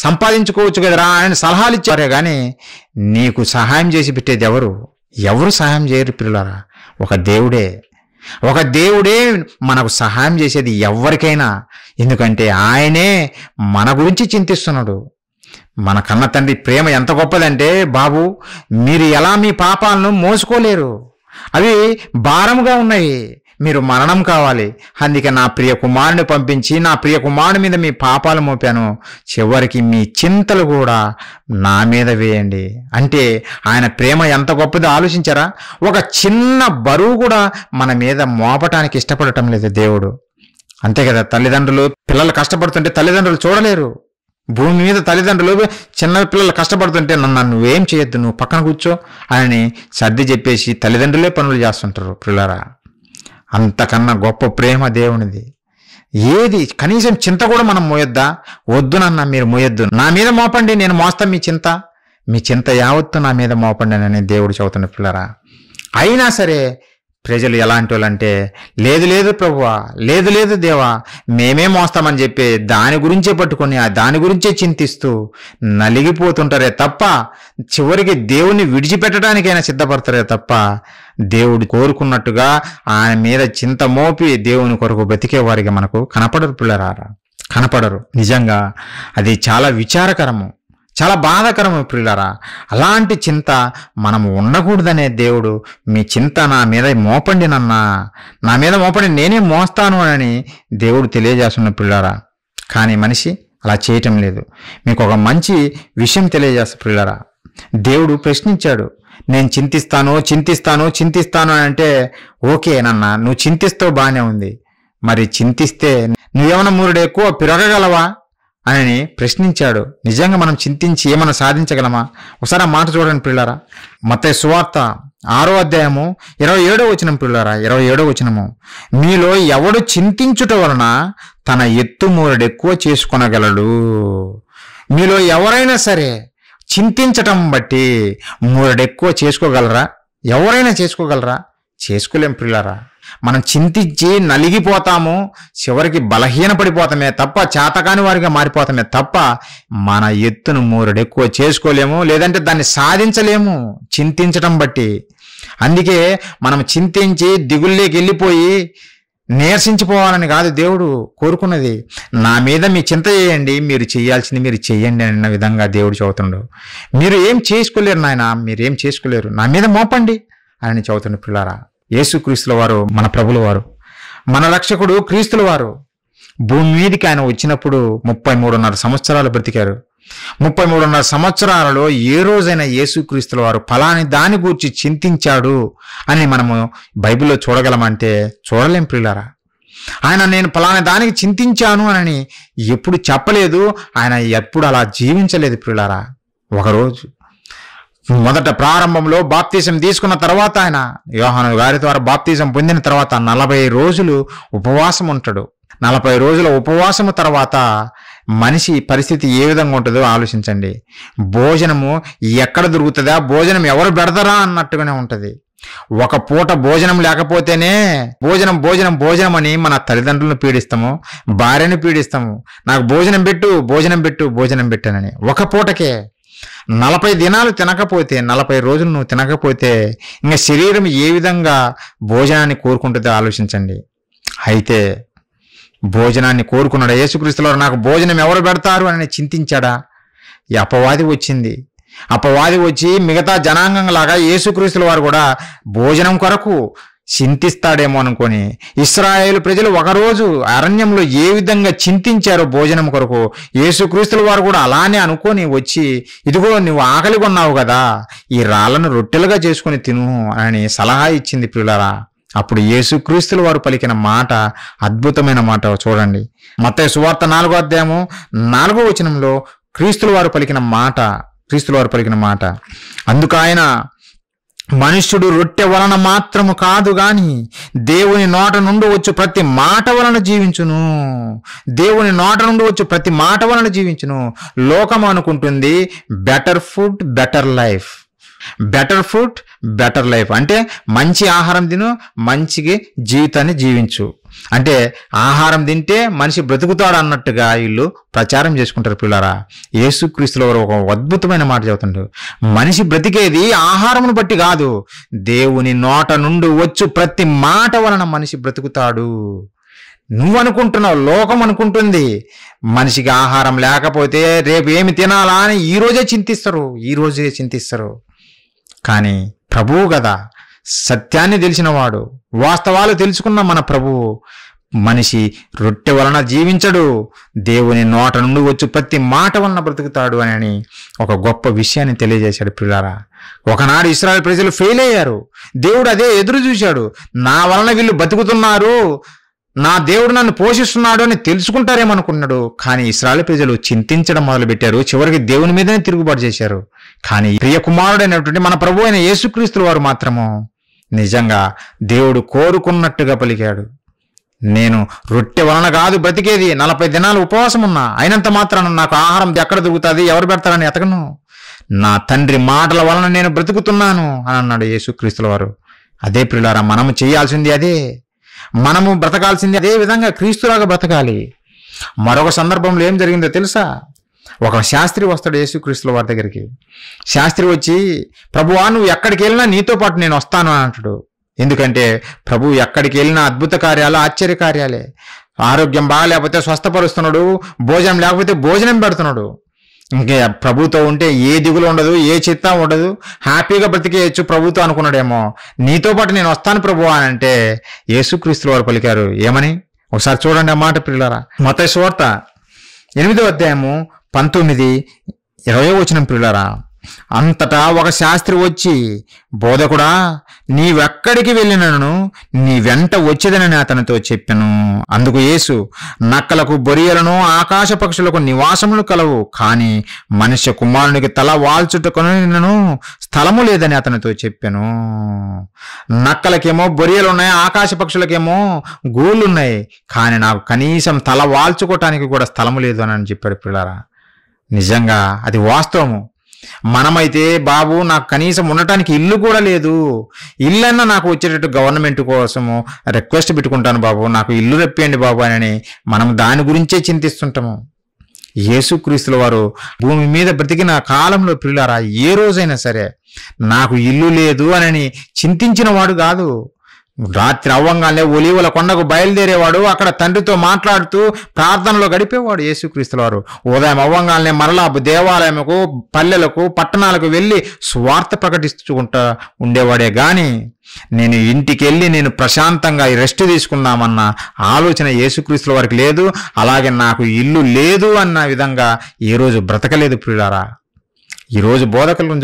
సంపాదించుకోవచ్చు కదరా ఆయన సలహాలు ఇచ్చారే, కానీ నీకు సహాయం చేసి పెట్టేది ఎవరు సహాయం చేయరు పిల్లలారా. ఒక దేవుడే మనకు సహాయం చేసేది ఎవరికైనా. ఎందుకంటే ఆయనే మన గురించి చింతిస్తున్నాడు. మన కన్న తండ్రి ప్రేమ ఎంత గొప్పదంటే, బాబు మీరు ఎలా మీ పాపాలను మోసుకోలేరు, అవి భారముగా ఉన్నాయి, మీరు మరణం కావాలి, అందుకే నా ప్రియ కుమారుని పంపించి నా ప్రియ కుమారుని మీద మీ పాపాలు మోపాను, చివరికి మీ చింతలు కూడా నా మీద వేయండి. అంటే ఆయన ప్రేమ ఎంత గొప్పదో ఆలోచించారా? ఒక చిన్న బరువు కూడా మన మీద మోపటానికి ఇష్టపడటం లేదు దేవుడు. అంతే కదా, తల్లిదండ్రులు పిల్లలు కష్టపడుతుంటే తల్లిదండ్రులు చూడలేరు, భూమి మీద తల్లిదండ్రులు చిన్న పిల్లలు కష్టపడుతుంటే నన్ను నువ్వేం చేయొద్దు, నువ్వు పక్కన కూర్చో అని సర్ది చెప్పేసి తల్లిదండ్రులే పనులు చేస్తుంటారు పిల్లరా. అంతకన్నా గొప్ప ప్రేమ దేవునిది. ఏది కనీసం చింత కూడా మనం మోయొద్దా? వద్దు నాన్న మీరు మోయొద్దు, నా మీద మోపండి, నేను మోస్తా మీ చింత యావత్తు నా మీద మోపండి అని దేవుడు చెబుతున్న పిల్లరా. అయినా సరే ప్రజలు ఎలాంటి వాళ్ళంటే, లేదు ప్రభువా, లేదు దేవా, మేమే మోస్తామని చెప్పి దాని గురించే పట్టుకొని దాని గురించే చింతిస్తూ నలిగిపోతుంటారే తప్ప చివరికి దేవుణ్ణి విడిచిపెట్టడానికైనా సిద్ధపడతారే తప్ప దేవుడు కోరుకున్నట్టుగా ఆయన మీద చింత మోపి దేవుని కొరకు బ్రతికే వారికి మనకు కనపడరు పిల్లరారా, కనపడరు. నిజంగా అది చాలా విచారకరము, చాలా బాధాకరము ప్రియులారా. అలాంటి చింత మనము ఉండకూడదనే దేవుడు మీ చింత నా మీద మోపండి నా మీద మోపండి, నేనే మోస్తాను అని దేవుడు తెలియజేస్తున్న ప్రియులారా. కానీ మనిషి అలా చేయటం లేదు. మీకు ఒక మంచి విషయం తెలియజేస్తా ప్రియులారా. దేవుడు ప్రశ్నించాడు, నేను చింతిస్తాను అని అంటే, ఓకే నాన్న నువ్వు చింతిస్తావు బాగానే ఉంది, మరి చింతిస్తే నువ్వేమన్నా మూరుడు ఎక్కువ పిరగగలవా అని ప్రశ్నించాడు. నిజంగా మనం చింతించి ఏమైనా సాధించగలమా? ఒకసారి ఆ మాట చూడండి పిల్లారా. మత్తయి సువార్త 6వ అధ్యాయము 27వ వచనం పిల్లారా, 27వ వచనము. మీలో ఎవడు చింతించుట వలన తన ఎత్తు మూరడు ఎక్కువ చేసుకొనగలడు. మీలో ఎవరైనా సరే చింతించటం బట్టి మూరడు ఎక్కువ చేసుకోగలరా? ఎవరైనా చేసుకోగలరా? చేసుకోలేం పిల్లారా. మనం చింతించి నలిగిపోతాము, చివరికి బలహీనపడిపోతామే తప్ప, చేతకాని వారిగా మారిపోతామే తప్ప మన ఎత్తును మూరడు ఎక్కువ చేసుకోలేము, లేదంటే దాన్ని సాధించలేము చింతించటం బట్టి. అందుకే మనం చింతించి దిగుల్లోకి వెళ్ళిపోయి నీరసించిపోవాలని కాదు దేవుడు కోరుకున్నది. నా మీద మీ చింత చేయండి, మీరు చేయాల్సింది మీరు చెయ్యండి అన్న విధంగా దేవుడు చెబుతుండు. మీరు ఏం చేసుకోలేరు నాయన, మీరేం చేసుకోలేరు, నా మీద మోపండి అని చెబుతుండు పిల్లారా. యేసుక్రీస్తుల వారు మన ప్రభుల వారు, మన రక్షకుడు క్రీస్తుల వారు భూమి మీదకి ఆయన వచ్చినప్పుడు 33.5 సంవత్సరాలు బ్రతికారు. 33.5 సంవత్సరాలలో ఏ రోజైనా యేసుక్రీస్తుల వారు ఫలాని దాని గురించి చింతించాడు అని మనము బైబిల్లో చూడగలమంటే చూడలేం ప్రియులారా. ఆయన నేను ఫలాని దానికి చింతించాను అని ఎప్పుడు చెప్పలేదు, ఆయన ఎప్పుడు అలా జీవించలేదు ప్రియులారా. ఒకరోజు మొదట ప్రారంభంలో బాప్తిజం తీసుకున్న తర్వాత ఆయన యోహాను గారి ద్వారా బాప్తిజం పొందిన తర్వాత 40 రోజులు ఉపవాసం ఉంటాడు. 40 రోజుల ఉపవాసము తర్వాత మనిషి పరిస్థితి ఏ విధంగా ఉంటుందో ఆలోచించండి. భోజనము ఎక్కడ దొరుకుతుందా, భోజనం ఎవరు పెడతారా అన్నట్టుగానే ఉంటుంది. ఒక పూట భోజనం లేకపోతేనే భోజనం అని మన తల్లిదండ్రులను పీడిస్తాము, భార్యను పీడిస్తాము, నాకు భోజనం పెట్టానని. ఒక పూటకే 40 దినాలు తినకపోతే, 40 రోజులు నువ్వు తినకపోతే ఇంకా శరీరం ఏ విధంగా భోజనాన్ని కోరుకుంటుందో ఆలోచించండి. అయితే భోజనాన్ని కోరుకున్నాడు యేసుక్రీస్తులో. నాకు భోజనం ఎవరు పెడతారు అని చింతించాడా? ఈ అపవాది వచ్చి మిగతా జనాంగం లాగా యేసుక్రీస్తుల వారు కూడా భోజనం కొరకు చింతిస్తాడేమో అనుకొని ఇశ్రాయేలు ప్రజలు ఒకరోజు అరణ్యంలో ఏ విధంగా చింతించారో భోజనం కొరకు, యేసుక్రీస్తుల వారు కూడా అలానే అనుకొని వచ్చి, ఇదిగో నువ్వు ఆకలి కొన్నావు కదా, ఈ రాళ్లను రొట్టెలుగా చేసుకుని తిను అని సలహా ఇచ్చింది ప్రియులారా. అప్పుడు యేసుక్రీస్తుల వారు పలికిన మాట అద్భుతమైన మాట చూడండి. మత్తయి సువార్త 4వ అధ్యాయము 4వ వచనంలో క్రీస్తుల వారు పలికిన మాట, అందుకు ఆయన, మనుష్యుడు రొట్టె వలన మాత్రము కాదు గాని దేవుని నోట నుండి వచ్చు ప్రతి మాట వలన జీవించును. లోకం అనుకుంటుంది బెటర్ ఫుడ్ బెటర్ లైఫ్ అంటే మంచి ఆహారం తిను, మంచిగా జీవితాన్ని జీవించు, అంటే ఆహారం తింటే మనిషి బ్రతుకుతాడు అన్నట్టుగా వీళ్ళు ప్రచారం చేసుకుంటారు పిల్లరా. యేసుక్రీస్తులో ఒక అద్భుతమైన మాట చెబుతుంటారు, మనిషి బ్రతికేది ఆహారమును బట్టి కాదు, దేవుని నోట నుండి వచ్చు ప్రతి మాట వలన మనిషి బ్రతుకుతాడు. నువ్వు అనుకుంటున్నావు, లోకం అనుకుంటుంది మనిషికి ఆహారం లేకపోతే రేపు ఏమి తినాలా అని ఈ రోజే చింతిస్తారు. కానీ ప్రభువు కదా, సత్యాన్ని తెలిసినవాడు, వాస్తవాలు తెలుసుకున్న మన ప్రభువు, మనిషి రొట్టె వలన జీవించడు, దేవుని నోట నుండి వచ్చు ప్రతి మాట వలన బ్రతుకుతాడు అని ఒక గొప్ప విషయాన్ని తెలియజేశాడు ప్రియులారా. ఒకనాడు ఇశ్రాయేలు ప్రజలు ఫెయిల్ అయ్యారు. దేవుడు అదే ఎదురు చూశాడు, నా వలన వీళ్ళు బతుకుతున్నారు, నా దేవుడు నన్ను పోషిస్తున్నాడు అని తెలుసుకుంటారేమనుకున్నాడు. కానీ ఇశ్రాయేలు ప్రజలు చింతించడం మొదలుపెట్టారు. చివరికి దేవుని మీదనే తిరుగుబాటు చేశారు. కానీ ప్రియ కుమారుడైనటువంటి మన ప్రభు అయిన యేసుక్రీస్తుల వారు మాత్రము నిజంగా దేవుడు కోరుకున్నట్టుగా పలికాడు. నేను రొట్టె వలన కాదు బ్రతికేది, 40 దినాలు ఉపవాసం ఉన్నా, అయినంత మాత్రాన నాకు ఆహారం ఎక్కడ దొరుకుతుంది, ఎవరు పెడతారని ఎతకను, నా తండ్రి మాటల వలన నేను బ్రతుకుతున్నాను అని అన్నాడు యేసుక్రీస్తుల వారు. అదే ప్రియులారా, మనము చేయాల్సింది అదే. మనము బ్రతకాల్సింది అదే విధంగా క్రీస్తులాగా బ్రతకాలి. మరొక సందర్భంలో ఏం జరిగిందో తెలుసా? ఒక శాస్త్రి వస్తాడు యేసుక్రీస్తుల వారి దగ్గరికి. శాస్త్రి వచ్చి, ప్రభువా నువ్వు ఎక్కడికి వెళ్ళినా నీతో పాటు నేను వస్తాను అని అంటాడు. ఎందుకంటే ప్రభు ఎక్కడికి వెళ్ళినా అద్భుత కార్యాలు, ఆశ్చర్య కార్యాలే. ఆరోగ్యం బాగాలేకపోతే స్వస్థపరుస్తున్నాడు, భోజనం లేకపోతే భోజనం పెడుతున్నాడు. ఇంకే ప్రభుతో ఉంటే ఏ దిగులు ఉండదు, ఏ చిత్త ఉండదు, హ్యాపీగా బ్రతికేయచ్చు ప్రభుతో అనుకున్నాడేమో. నీతో పాటు నేను వస్తాను ప్రభు అని అంటే యేసుక్రీస్తుల వారు పలికారు ఏమని? ఒకసారి చూడండి ఆ మాట ప్రియులారా. మత్తయి సువార్త 8వ అధ్యాయము 19-20 వచనం ప్రియులారా. అంతటా ఒక శాస్త్రి వచ్చి, బోధకుడా నీవెక్కడికి వెళ్ళినను నీ వెంట వచ్చేదనని అతనితో చెప్పెను. అందుకు యేసు, నక్కలకు బొరియలను ఆకాశ పక్షులకు నివాసములు కలవు, కానీ మనుష్య కుమారునికి తల వాల్చుటకును స్థలము లేదని అతనితో చెప్పెను. నక్కలకేమో బొరియలు ఉన్నాయి, ఆకాశ పక్షులకేమో గూళ్ళున్నాయి, కానీ నాకు కనీసం తల వాల్చుకోవటానికి కూడా స్థలము లేదు అని చెప్పాడు పిల్లారా. నిజంగా అది వాస్తవము. మనమైతే బాబు నాకు కనీసం ఉండటానికి ఇల్లు కూడా లేదు, ఇల్లన్నా నాకు వచ్చేటట్టు గవర్నమెంట్ కోసము రిక్వెస్ట్ పెట్టుకుంటాను బాబు, నాకు ఇల్లు రెప్పేయండి బాబు అని మనం దాని గురించే చింతిస్తుంటాము. యేసుక్రీస్తుల వారు భూమి మీద బ్రతికిన కాలంలో ప్రియులారా ఏ రోజైనా సరే నాకు ఇల్లు లేదు అని చింతించిన వాడు కాదు. రాత్రి అవ్వంగానే ఒలీవల కొండకు బయలుదేరేవాడు, అక్కడ తండ్రితో మాట్లాడుతూ ప్రార్థనలో గడిపేవాడు యేసుక్రీస్తుల వారు. ఉదయం అవ్వంగానే మరలా దేవాలయముకు, పల్లెలకు, పట్టణాలకు వెళ్ళి స్వార్థ ప్రకటించుకుంటా ఉండేవాడే గాని నేను ఇంటికి వెళ్ళి నేను ప్రశాంతంగా రెస్ట్ తీసుకుందామన్న ఆలోచన యేసుక్రీస్తుల వారికి లేదు. అలాగే నాకు ఇల్లు లేదు అన్న విధంగా ఏ రోజు బ్రతకలేదు ప్రియులారా. ఈరోజు బోధకులను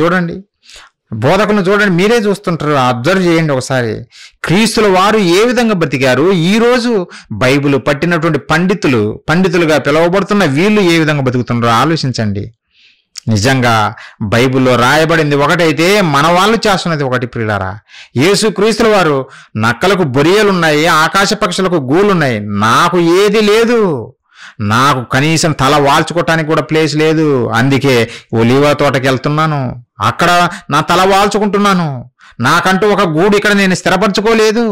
చూడండి, మీరే చూస్తుంటారు, అబ్జర్వ్ చేయండి ఒకసారి. క్రీస్తుల వారు ఏ విధంగా బ్రతికారు, ఈరోజు బైబిల్ పట్టినటువంటి పండితులుగా పిలువబడుతున్న వీళ్ళు ఏ విధంగా బతుకుతున్నారో ఆలోచించండి. నిజంగా బైబిల్లో రాయబడింది ఒకటైతే మన వాళ్ళు చేస్తున్నది ఒకటి ప్రియులారా. యేసుక్రీస్తుల వారు నక్కలకు బొరియలున్నాయి, ఆకాశ పక్షులకు గూళ్ళున్నాయి, నాకు ఏది లేదు, నాకు కనీసం తల వాల్చుకోవటానికి కూడా ప్లేస్ లేదు, అందుకే ఒలీవ తోటకి వెళ్తున్నాను, అక్కడ నా తల వాల్చుకుంటున్నాను, నాకంటూ ఒక గూడు ఇక్కడ నేను స్థిరపరచుకోలేదు.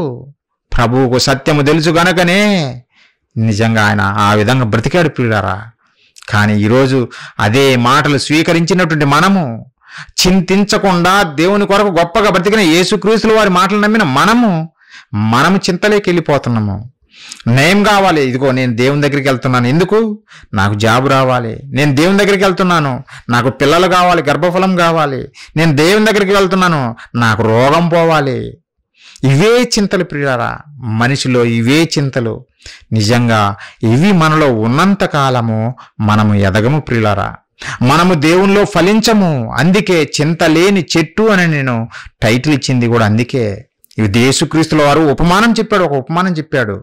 ప్రభువుకు సత్యము తెలుసు గనకనే నిజంగా ఆయన ఆ విధంగా బ్రతికాడు ప్రియులారా. కానీ ఈరోజు అదే మాటలు స్వీకరించినటువంటి మనము చింతించకుండా దేవుని కొరకు గొప్పగా బ్రతికిన యేసుక్రీస్తుల వారి మాటలు నమ్మిన మనము చింతలేకి వెళ్ళిపోతున్నాము. నయం కావాలి, ఇదిగో నేను దేవుని దగ్గరికి వెళ్తున్నాను, ఎందుకు? నాకు జాబ్ రావాలి. నేను దేవుని దగ్గరికి వెళ్తున్నాను, నాకు పిల్లలు కావాలి, గర్భఫలం కావాలి. నేను దేవుని దగ్గరికి వెళ్తున్నాను, నాకు రోగం పోవాలి. ఇవే చింతలు ప్రియులారా, మనిషిలో ఇవే చింతలు. నిజంగా ఇవి మనలో ఉన్నంత కాలము మనము ఎదగము ప్రియులారా, మనము దేవునిలో ఫలించము. అందుకే చింత లేని చెట్టు అని నేను టైటిల్ ఇచ్చింది కూడా అందుకే. ఇది యేసుక్రీస్తుల వారు ఒక ఉపమానం చెప్పాడు.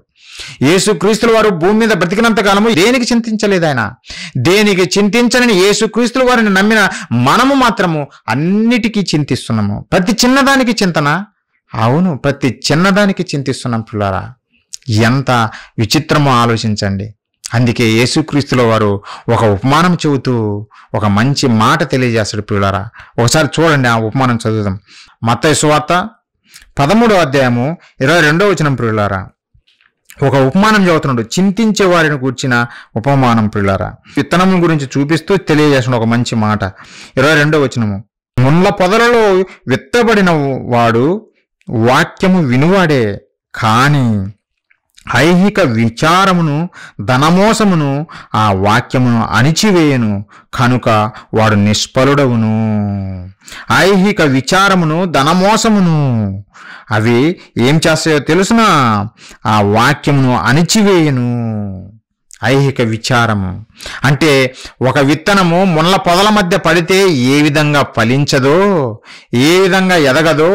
యేసుక్రీస్తుల వారు భూమి మీద బ్రతికినంత కాలము దేనికి చింతించలేదు. ఆయన దేనికి చింతించని యేసుక్రీస్తుల వారిని నమ్మిన మనము మాత్రము అన్నిటికీ చింతిస్తున్నాము. ప్రతి చిన్నదానికి చింతన, అవును ప్రతి చిన్నదానికి చింతిస్తున్నాం పిల్లారా. ఎంత విచిత్రమో ఆలోచించండి. అందుకే యేసుక్రీస్తుల వారు ఒక ఉపమానం చెబుతూ ఒక మంచి మాట తెలియజేస్తాడు పిల్లారా. ఒకసారి చూడండి, ఆ ఉపమానం చదువుదాం. మత్తయి సువార్త 13వ అధ్యాయము 22వ వచనం ప్రియులారా. ఒక ఉపమానం చదువుతున్నాడు, చింతించే వారిని కూర్చిన ఉపమానం ప్రియులారా. విత్తనం గురించి చూపిస్తూ తెలియజేసిన ఒక మంచి మాట. 22వ వచనము, ముళ్ళ పొదలలో విత్తబడిన వాడు వాక్యము వినువాడే, కాని ఐహిక విచారమును ధనమోసమును ఆ వాక్యమును అణిచివేయను, కనుక వాడు నిష్ఫలుడవును. ఐహిక విచారమును ధనమోసమును అవి ఏం చేస్తాయో తెలుసునా? ఆ వాక్యమును అణిచివేయను. ఐహిక విచారము అంటే ఒక విత్తనము ముళ్ళ పొదల మధ్య పడితే ఏ విధంగా ఫలించదో, ఏ విధంగా ఎదగదో,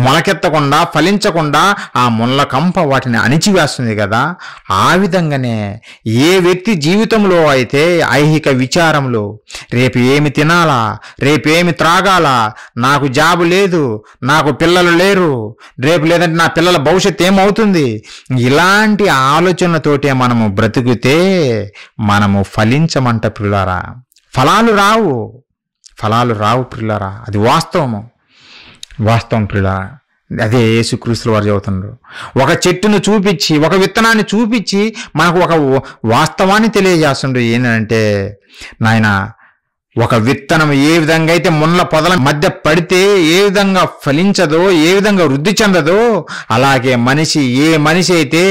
మొలకెత్తకుండా ఫలించకుండా ఆ ముళ్ళ కంప వాటిని అణిచివేస్తుంది కదా, ఆ విధంగానే ఏ వ్యక్తి జీవితంలో అయితే ఐహిక విచారములు, రేపు ఏమి తినాలా, రేపేమి త్రాగాలా, నాకు జాబు లేదు, నాకు పిల్లలు లేరు, రేపు లేదంటే నా పిల్లల భవిష్యత్తు ఏమవుతుంది, ఇలాంటి ఆలోచనలతోటే మనము బ్రతికితే మనము ఫలించమంట పిల్లారా. ఫలాలు రావు పిల్లారా. అది వాస్తవం పిల్లారా. అదే యేసుక్రీస్తుల వారు చెబుతున్నారు. ఒక చెట్టును చూపించి, ఒక విత్తనాన్ని చూపించి మనకు ఒక వాస్తవాన్ని తెలియజేస్తుండ్రు. ఏంటంటే నాయన, ఒక విత్తనం ఏ విధంగా అయితే ముళ్ళ పొదల మధ్య పడితే ఏ విధంగా ఫలించదో, ఏ విధంగా వృద్ధి చెందదో, అలాగే ఏ మనిషి అయితే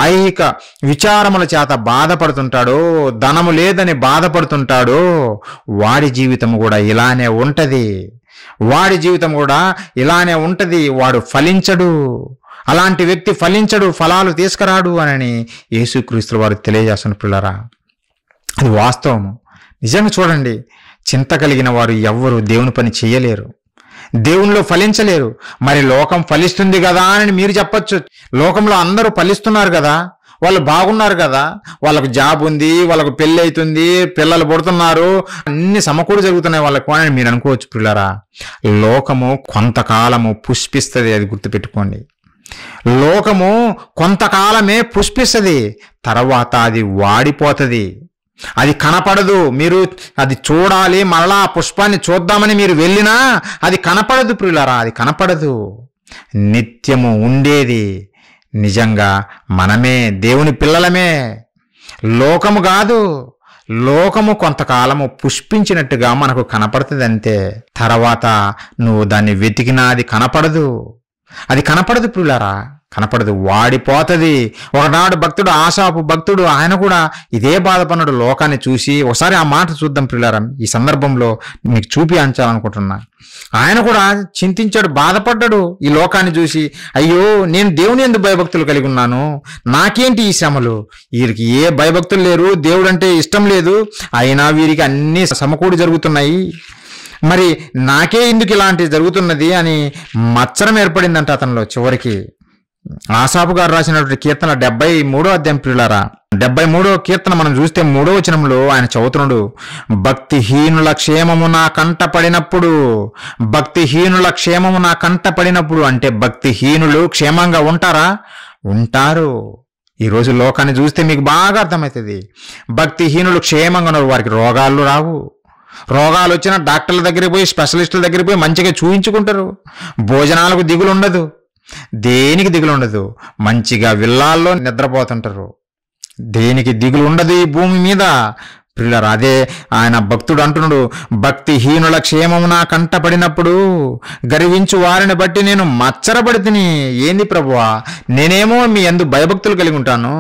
ఐహిక విచారముల చేత బాధపడుతుంటాడో, ధనము లేదని బాధపడుతుంటాడో, వాడి జీవితం కూడా ఇలానే ఉంటది. వాడు ఫలించడు. అలాంటి వ్యక్తి ఫలించడు, ఫలాలు తీసుకురాడు అని యేసుక్రీస్తుల వారు తెలియజేస్తున్న పిల్లరా. అది వాస్తవము. నిజంగా చూడండి, చింత కలిగిన వారు ఎవ్వరూ దేవుని పని చేయలేరు, దేవునిలో ఫలించలేరు. మరి లోకం ఫలిస్తుంది కదా అని మీరు చెప్పచ్చు. లోకంలో అందరూ ఫలిస్తున్నారు కదా, వాళ్ళు బాగున్నారు కదా, వాళ్ళకు జాబ్ ఉంది, వాళ్ళకు పెళ్ళి అవుతుంది, పిల్లలు పుడుతున్నారు, అన్ని సమకూరు జరుగుతున్నాయి వాళ్ళకు అని మీరు అనుకోవచ్చు పిల్లరా. లోకము కొంతకాలము పుష్పిస్తుంది, అది గుర్తుపెట్టుకోండి. లోకము కొంతకాలమే పుష్పిస్తుంది, తర్వాత అది వాడిపోతుంది, అది కనపడదు. మీరు అది చూడాలి, మరలా ఆ పుష్పాన్ని చూద్దామని మీరు వెళ్ళినా అది కనపడదు ప్రియులారా, అది కనపడదు. నిత్యము ఉండేది నిజంగా మనమే, దేవుని పిల్లలమే, లోకము కాదు. లోకము కొంతకాలము పుష్పించినట్టుగా మనకు కనపడుతుంది అంతే. తర్వాత నువ్వు దాన్ని వెతికినా అది కనపడదు ప్రియులారా, కనపడదు, వాడిపోతుంది. ఒకనాడు భక్తుడు, ఆసాపు భక్తుడు, ఆయన కూడా ఇదే బాధపడినాడు లోకాన్ని చూసి. ఒకసారి ఆ మాట చూద్దాం ప్రియులారా, ఈ సందర్భంలో మీకు చూపించాలనుకుంటున్నా. ఆయన కూడా చింతించాడు, బాధపడ్డాడు ఈ లోకాన్ని చూసి. అయ్యో, నేను దేవుని యందు భయభక్తులు కలిగి ఉన్నాను, నాకేంటి ఈ శ్రమలు, వీరికి ఏ భయభక్తులు లేరు, దేవుడు అంటే ఇష్టం లేదు, అయినా వీరికి అన్నీ సమకూడి జరుగుతున్నాయి, మరి నాకే ఎందుకు ఇలాంటివి జరుగుతున్నది అని మత్సరం ఏర్పడిందంట అతనిలో. చివరికి ఆసాపు గారు రాసినటువంటి కీర్తన 73వ అధ్యాయం ప్రియులారా, 73వ కీర్తన మనం చూస్తే 3వ వచనంలో ఆయన చదువుతున్నాడు, భక్తిహీనుల క్షేమము నా కంట పడినప్పుడు. అంటే భక్తిహీనులు క్షేమంగా ఉంటారు. ఈరోజు లోకాన్ని చూస్తే మీకు బాగా అర్థమవుతుంది. భక్తిహీనులు క్షేమంగా ఉన్నారు, వారికి రోగాలు రావు. రోగాలు వచ్చినా డాక్టర్ల దగ్గరికి పోయి, స్పెషలిస్టుల దగ్గరికి పోయి మంచిగా చూయించుకుంటారు. భోజనాలకు దిగులు ఉండదు, దేనికి దిగులు ఉండదు, మంచిగా విల్లాల్లో నిద్రపోతుంటారు. దేనికి దిగులు ఉండదు ఈ భూమి మీద ప్రియులారా. అదే ఆయన భక్తుడు అంటున్నాడు, భక్తిహీనుల క్షేమము నా కంట పడినప్పుడు గర్వించు వారిని బట్టి నేను మచ్చరపడితిని. ఏంది ప్రభువా, నేనేమో మీ యందు భయభక్తులు కలిగి ఉంటాను,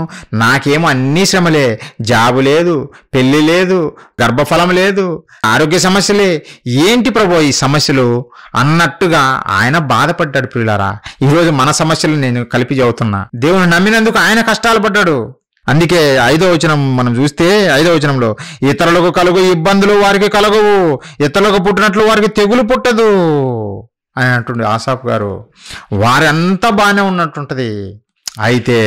నాకేమో అన్ని శ్రమలే, జాబు లేదు, పెళ్లి లేదు, గర్భఫలం లేదు, ఆరోగ్య సమస్యలే, ఏంటి ప్రభువా ఈ సమస్యలు అన్నట్టుగా ఆయన బాధపడ్డాడు ప్రియులారా. ఈరోజు మన సమస్యలు నేను కలిపి చెబుతున్నా. దేవుని నమ్మినందుకు ఆయన కష్టాలు పడ్డాడు. అందుకే 5వ వచనం మనం చూస్తే, 5వ వచనంలో, ఇతరులకు కలుగు ఇబ్బందులు వారికి కలగవు, ఇతరులకు పుట్టినట్లు వారికి తెగులు పుట్టదు అని అంటుండే ఆసాపు గారు. వారంతా బాగానే ఉన్నట్టుంటది. అయితే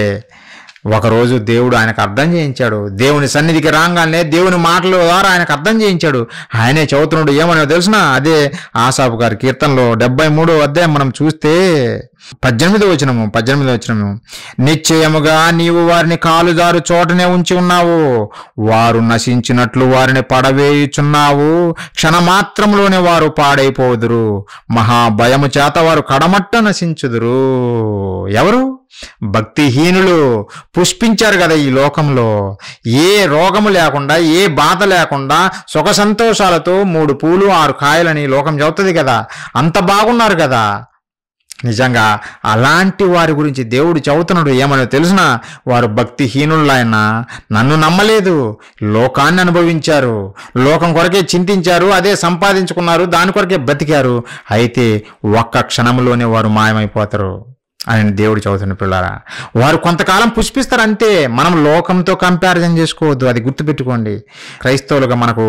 ఒకరోజు దేవుడు ఆయనకు అర్థం చేయించాడు. దేవుని సన్నిధికి రాగానే దేవుని మాటల ద్వారా ఆయనకు అర్థం చేయించాడు. ఆయనే చదువుతున్నాడు, ఏమనో తెలుసిన, అదే ఆసాపు గారి కీర్తనలో 73వ అధ్యాయం మనం చూస్తే 18వ వచనము, నిశ్చయముగా నీవు వారిని కాలుదారు చోటనే ఉంచి ఉన్నావు, వారు నశించినట్లు వారిని పడవేయుచున్నావు, క్షణమాత్రంలోనే వారు పాడైపోదురు, మహాభయము చేత వారు కడమట్ట నశించుదురు. ఎవరు? భక్తిహీనులు పుష్పించారు కదా ఈ లోకంలో. ఏ రోగము లేకుండా, ఏ బాధ లేకుండా, సుఖ సంతోషాలతో 3 పూలు 6 కాయలని లోకం చెబుతుంది కదా, అంత బాగున్నారు కదా. నిజంగా అలాంటి వారి గురించి దేవుడు చెబుతున్నాడు, ఏమనో తెలుసునా, వారు భక్తిహీనులైన నన్ను నమ్మలేదు, లోకాన్ని అనుభవించారు, లోకం కొరకే చింతించారు, అదే సంపాదించుకున్నారు, దాని కొరకే బ్రతికారు, అయితే ఒక్క క్షణంలోనే వారు మాయమైపోతారు. అని దేవుడు చదువుతున్న పిల్లారా. వారు కొంతకాలం పుష్పిస్తారు అంతే. మనం లోకంతో కంపారిజన్ చేసుకోవద్దు, అది గుర్తుపెట్టుకోండి. క్రైస్తవులుగా మనకు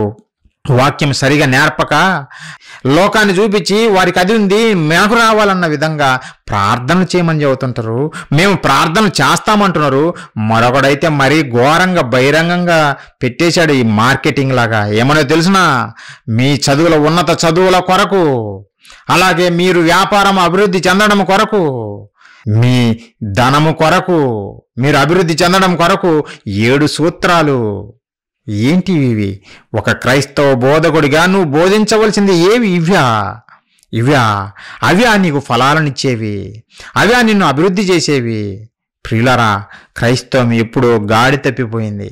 వాక్యం సరిగా నేర్పక లోకాన్ని చూపించి వారికి అది ఉంది మనకు రావాలన్న విధంగా ప్రార్థనలు చేయమని చెబుతుంటారు. మేము ప్రార్థనలు చేస్తామంటున్నారు. మరొకడైతే మరీ ఘోరంగా బహిరంగంగా పెట్టేశాడు ఈ మార్కెటింగ్ లాగా. ఏమనో తెలిసినా మీ చదువుల ఉన్నత చదువుల కొరకు, అలాగే మీరు వ్యాపారం అభివృద్ధి చెందడం కొరకు, మీ ధనము కొరకు, మీరు అభివృద్ధి చెందడం కొరకు 7 సూత్రాలు. ఏంటి ఇవి? ఒక క్రైస్తవ బోధకుడిగా నువ్వు బోధించవలసింది ఏవి? అవ్యా నీకు ఫలాలనిచ్చేవి? అవ్యా నిన్ను అభివృద్ధి చేసేవి? ప్రియులారా, క్రైస్తవం ఎప్పుడో గాడి తప్పిపోయింది.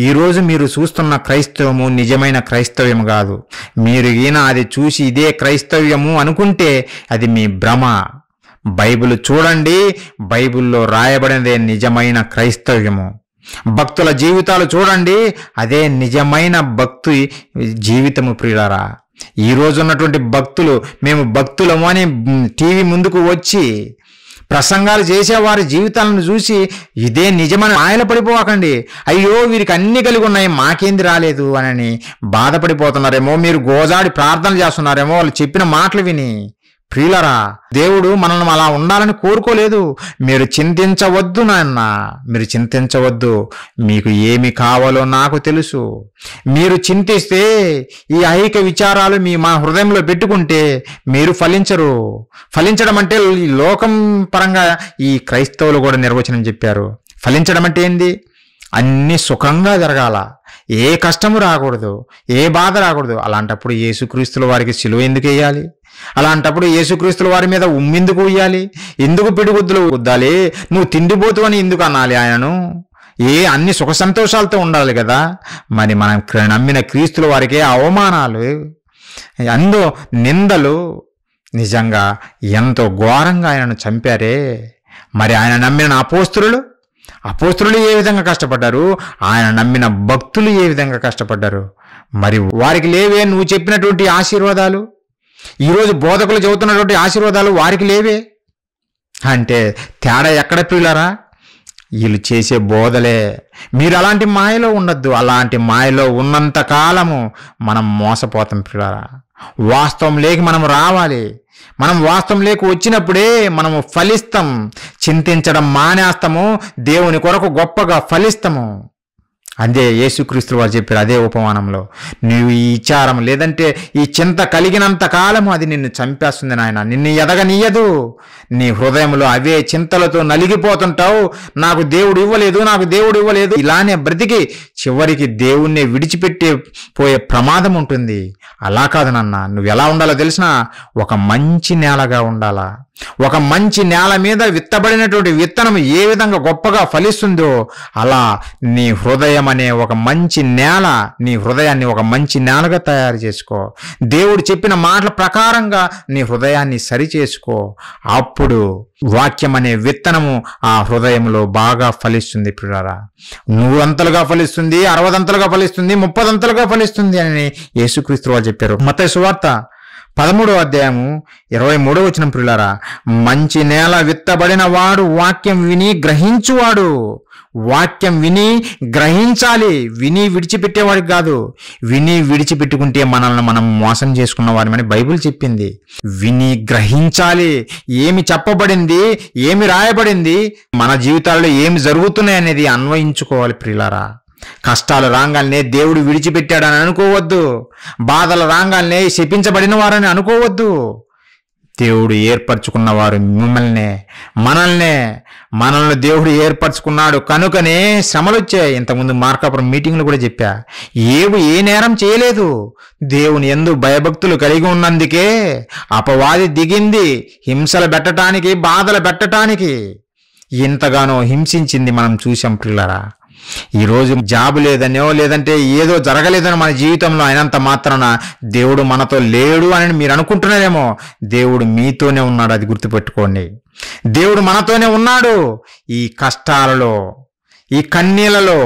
ఈరోజు మీరు చూస్తున్న క్రైస్తవము నిజమైన క్రైస్తవ్యం కాదు. మీరు అది చూసి ఇదే క్రైస్తవ్యము అనుకుంటే అది మీ భ్రమ. బైబిల్ చూడండి, బైబిల్లో రాయబడినదే నిజమైన క్రైస్తవ్యము. భక్తుల జీవితాలు చూడండి, అదే నిజమైన భక్తి జీవితము. ప్రియులారా, ఈ రోజు ఉన్నటువంటి భక్తులు మేము భక్తులము అని టీవీ ముందుకు వచ్చి ప్రసంగాలు చేసేవారి జీవితాలను చూసి ఇదే నిజమని మాయలు పడిపోకండి. అయ్యో వీరికి అన్ని కలిగి ఉన్నాయి, మాకేంది రాలేదు అని బాధపడిపోతున్నారేమో, మీరు గోజాడి ప్రార్థనలు చేస్తున్నారేమో వాళ్ళు చెప్పిన మాటలు విని. ప్రియులరా, దేవుడు మనల్ని అలా ఉండాలని కోరుకోలేదు. మీరు చింతించవద్దు నాన్న, మీరు చింతించవద్దు. మీకు ఏమి కావాలో నాకు తెలుసు. మీరు చింతిస్తే ఈ ఐహిక విచారాలు మా హృదయంలో పెట్టుకుంటే మీరు ఫలించరు. ఫలించడం అంటే ఈ లోకం పరంగా ఈ క్రైస్తవులు కూడా నిర్వచనం చెప్పారు. ఫలించడం అంటే ఏంది? అన్ని సుఖంగా జరగాల, ఏ కష్టము రాకూడదు, ఏ బాధ రాకూడదు. అలాంటప్పుడు యేసుక్రీస్తుల వారికి సిలువ ఎందుకు వేయాలి? అలాంటప్పుడు యేసుక్రీస్తుల వారి మీద ఉమ్మెందుకు ఉయ్యాలి? ఎందుకు పిడిగుద్దులు గుద్దాలి? నువ్వు తిండిపోతు అని ఎందుకు అనాలి ఆయనను? అన్ని సుఖ సంతోషాలతో ఉండాలి కదా. మరి మనం నమ్మిన క్రీస్తుల వారికే అవమానాలు, అందో నిందలు. నిజంగా ఎంతో ఘోరంగా ఆయనను చంపారే. మరి ఆయన నమ్మిన అపోస్తులు ఏ విధంగా కష్టపడ్డారు? ఆయన నమ్మిన భక్తులు ఏ విధంగా కష్టపడ్డారు? మరి వారికి లేవే నువ్వు చెప్పినటువంటి ఆశీర్వాదాలు? ఈరోజు బోధకులు చెబుతున్నటువంటి ఆశీర్వాదాలు వారికి లేవే అంటే తేడా ఎక్కడ ప్రియులారా? వీళ్ళు చేసే బోధలే. మీరు అలాంటి మాయలో ఉండొద్దు. అలాంటి మాయలో ఉన్నంత కాలము మనం మోసపోతాం ప్రియులారా. వాస్తవం లేకి మనం రావాలి. మనం వాస్తవం లేకు వచ్చినప్పుడే మనము ఫలిస్తాం. చింతించడం మానేస్తాము, దేవుని కొరకు గొప్పగా ఫలిస్తాము. అదే యేసుక్రీస్తు వారు చెప్పారు అదే ఉపమానంలో. నువ్వు ఈ విచారం లేదంటే ఈ చింత కలిగినంత కాలము అది నిన్ను చంపేస్తుంది నాయన, నిన్ను ఎదగనీయదు. నీ హృదయంలో అవే చింతలతో నలిగిపోతుంటావు. నాకు దేవుడు ఇవ్వలేదు ఇలానే బ్రతికి చివరికి దేవుణ్ణి విడిచిపెట్టి పోయే ప్రమాదం ఉంటుంది. అలా కాదు నాన్న, నువ్వు ఎలా ఉండాలో తెలిసినా ఒక మంచి నేలగా ఉండాలా. ఒక మంచి నేల మీద విత్తబడినటువంటి విత్తనం ఏ విధంగా గొప్పగా ఫలిస్తుందో అలా నీ హృదయం అనే ఒక మంచి నేల, నీ హృదయాన్ని ఒక మంచి నేలగా తయారు చేసుకో. దేవుడు చెప్పిన మాటల ప్రకారంగా నీ హృదయాన్ని సరి చేసుకో. అప్పుడు వాక్యం అనే విత్తనము ఆ హృదయంలో బాగా ఫలిస్తుంది ప్రియులారా. 100 అంతలుగా ఫలిస్తుంది, 60 అంతలుగా ఫలిస్తుంది, 30 అంతలుగా ఫలిస్తుంది అని యేసుక్రీస్తు వారు చెప్పారు. మత్తయి సువార్త 13వ అధ్యాయము 23వ వచనం ప్రియులారా, మంచి నేల విత్తబడిన వాడు వాక్యం విని గ్రహించువాడు. వాక్యం విని గ్రహించాలి, విని విడిచిపెట్టేవాడికి కాదు. విని విడిచిపెట్టుకుంటే మనల్ని మనం మోసం చేసుకున్న వారిని బైబిల్ చెప్పింది. విని గ్రహించాలి, ఏమి చెప్పబడింది, ఏమి రాయబడింది, మన జీవితాల్లో ఏమి జరుగుతున్నాయి అనేది అన్వయించుకోవాలి ప్రియులారా. కష్టాలు రాగానే దేవుడు విడిచిపెట్టాడని అనుకోవద్దు. బాధలు రాగానే శపించబడిన వారని అనుకోవద్దు. దేవుడు ఏర్పరచుకున్నవారు మనల్ని దేవుడు ఏర్పరచుకున్నాడు కనుకనే శ్రమలు వచ్చాయి. ఇంతకుముందు మార్కాపురం మీటింగ్లు కూడా చెప్పా. ఏ నేరం చేయలేదు. దేవుని యందు భయభక్తులు కలిగి ఉన్నందుకే అపవాది దిగింది హింసలు పెట్టడానికి, బాధలు పెట్టడానికి. ఇంతగానో హింసించింది మనం చూసాం ప్రియులారా. ఈరోజు జాబు లేదనో లేదంటే ఏదో జరగలేదని మన జీవితంలో అయినంత మాత్రాన దేవుడు మనతో లేడు అని మీరు అనుకుంటున్నారేమో. దేవుడు మీతోనే ఉన్నాడు, అది గుర్తుపెట్టుకోండి. దేవుడు మనతోనే ఉన్నాడు. ఈ కష్టాలలో, ఈ కన్నీళ్లలో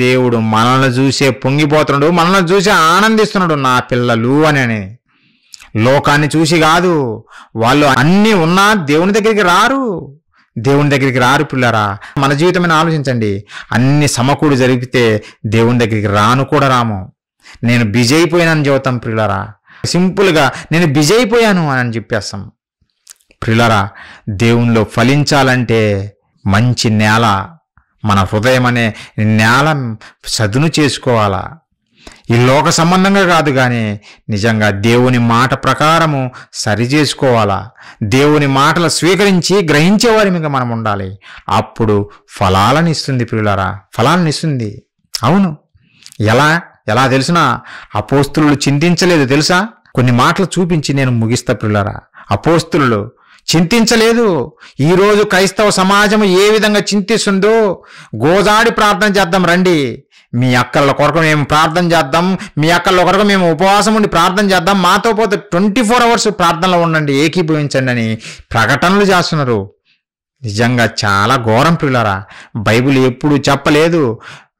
దేవుడు మనల్ని చూసే పొంగిపోతున్నాడు, మనల్ని చూసే ఆనందిస్తున్నాడు. నా పిల్లలు అని లోకాన్ని చూసి కాదు. వాళ్ళు అన్నీ ఉన్నా దేవుని దగ్గరికి రారు. దేవుని దగ్గరికి రారు పిల్లరా. మన జీవితమైన ఆలోచించండి. అన్ని సమకూడి జరిగితే దేవుని దగ్గరికి రాను కూడా రాము. నేను బిజీ అయిపోయానని చెబుతాం పిల్లరా. సింపుల్గా నేను బిజీ అయిపోయాను అని చెప్పేస్తాం. పిల్లరా, దేవునిలో ఫలించాలంటే మంచి నేల, మన హృదయం అనే నేల సదును చేసుకోవాలా. ఈ లోక సంబంధంగా కాదు, కానీ నిజంగా దేవుని మాట ప్రకారము సరి చేసుకోవాలా. దేవుని మాటలు స్వీకరించి గ్రహించేవారి మీద మనం ఉండాలి. అప్పుడు ఫలాలను ఇస్తుంది ప్రియులారా, ఫలాలను ఇస్తుంది. అవును, ఎలా తెలుసునా? అపోస్తులు చింతించలేదు తెలుసా? కొన్ని మాటలు చూపించి నేను ముగిస్తా ప్రియులారా. అపోస్తులు చింతించలేదు. ఈరోజు క్రైస్తవ సమాజం ఏ విధంగా చింతిస్తుందో గోజాడి ప్రార్థన చేద్దాం రండి. మీ అక్కల కొరకు మేము ప్రార్థన చేద్దాం, మీ అక్కల కొరకు మేము ఉపవాసం ఉండి ప్రార్థన చేద్దాం, మాతో పోతే 24 hours ప్రార్థనలో ఉండండి, ఏకీభవించండి అని ప్రకటనలు చేస్తున్నారు. నిజంగా చాలా ఘోరం పిల్లరా. బైబిల్ ఎప్పుడు చెప్పలేదు.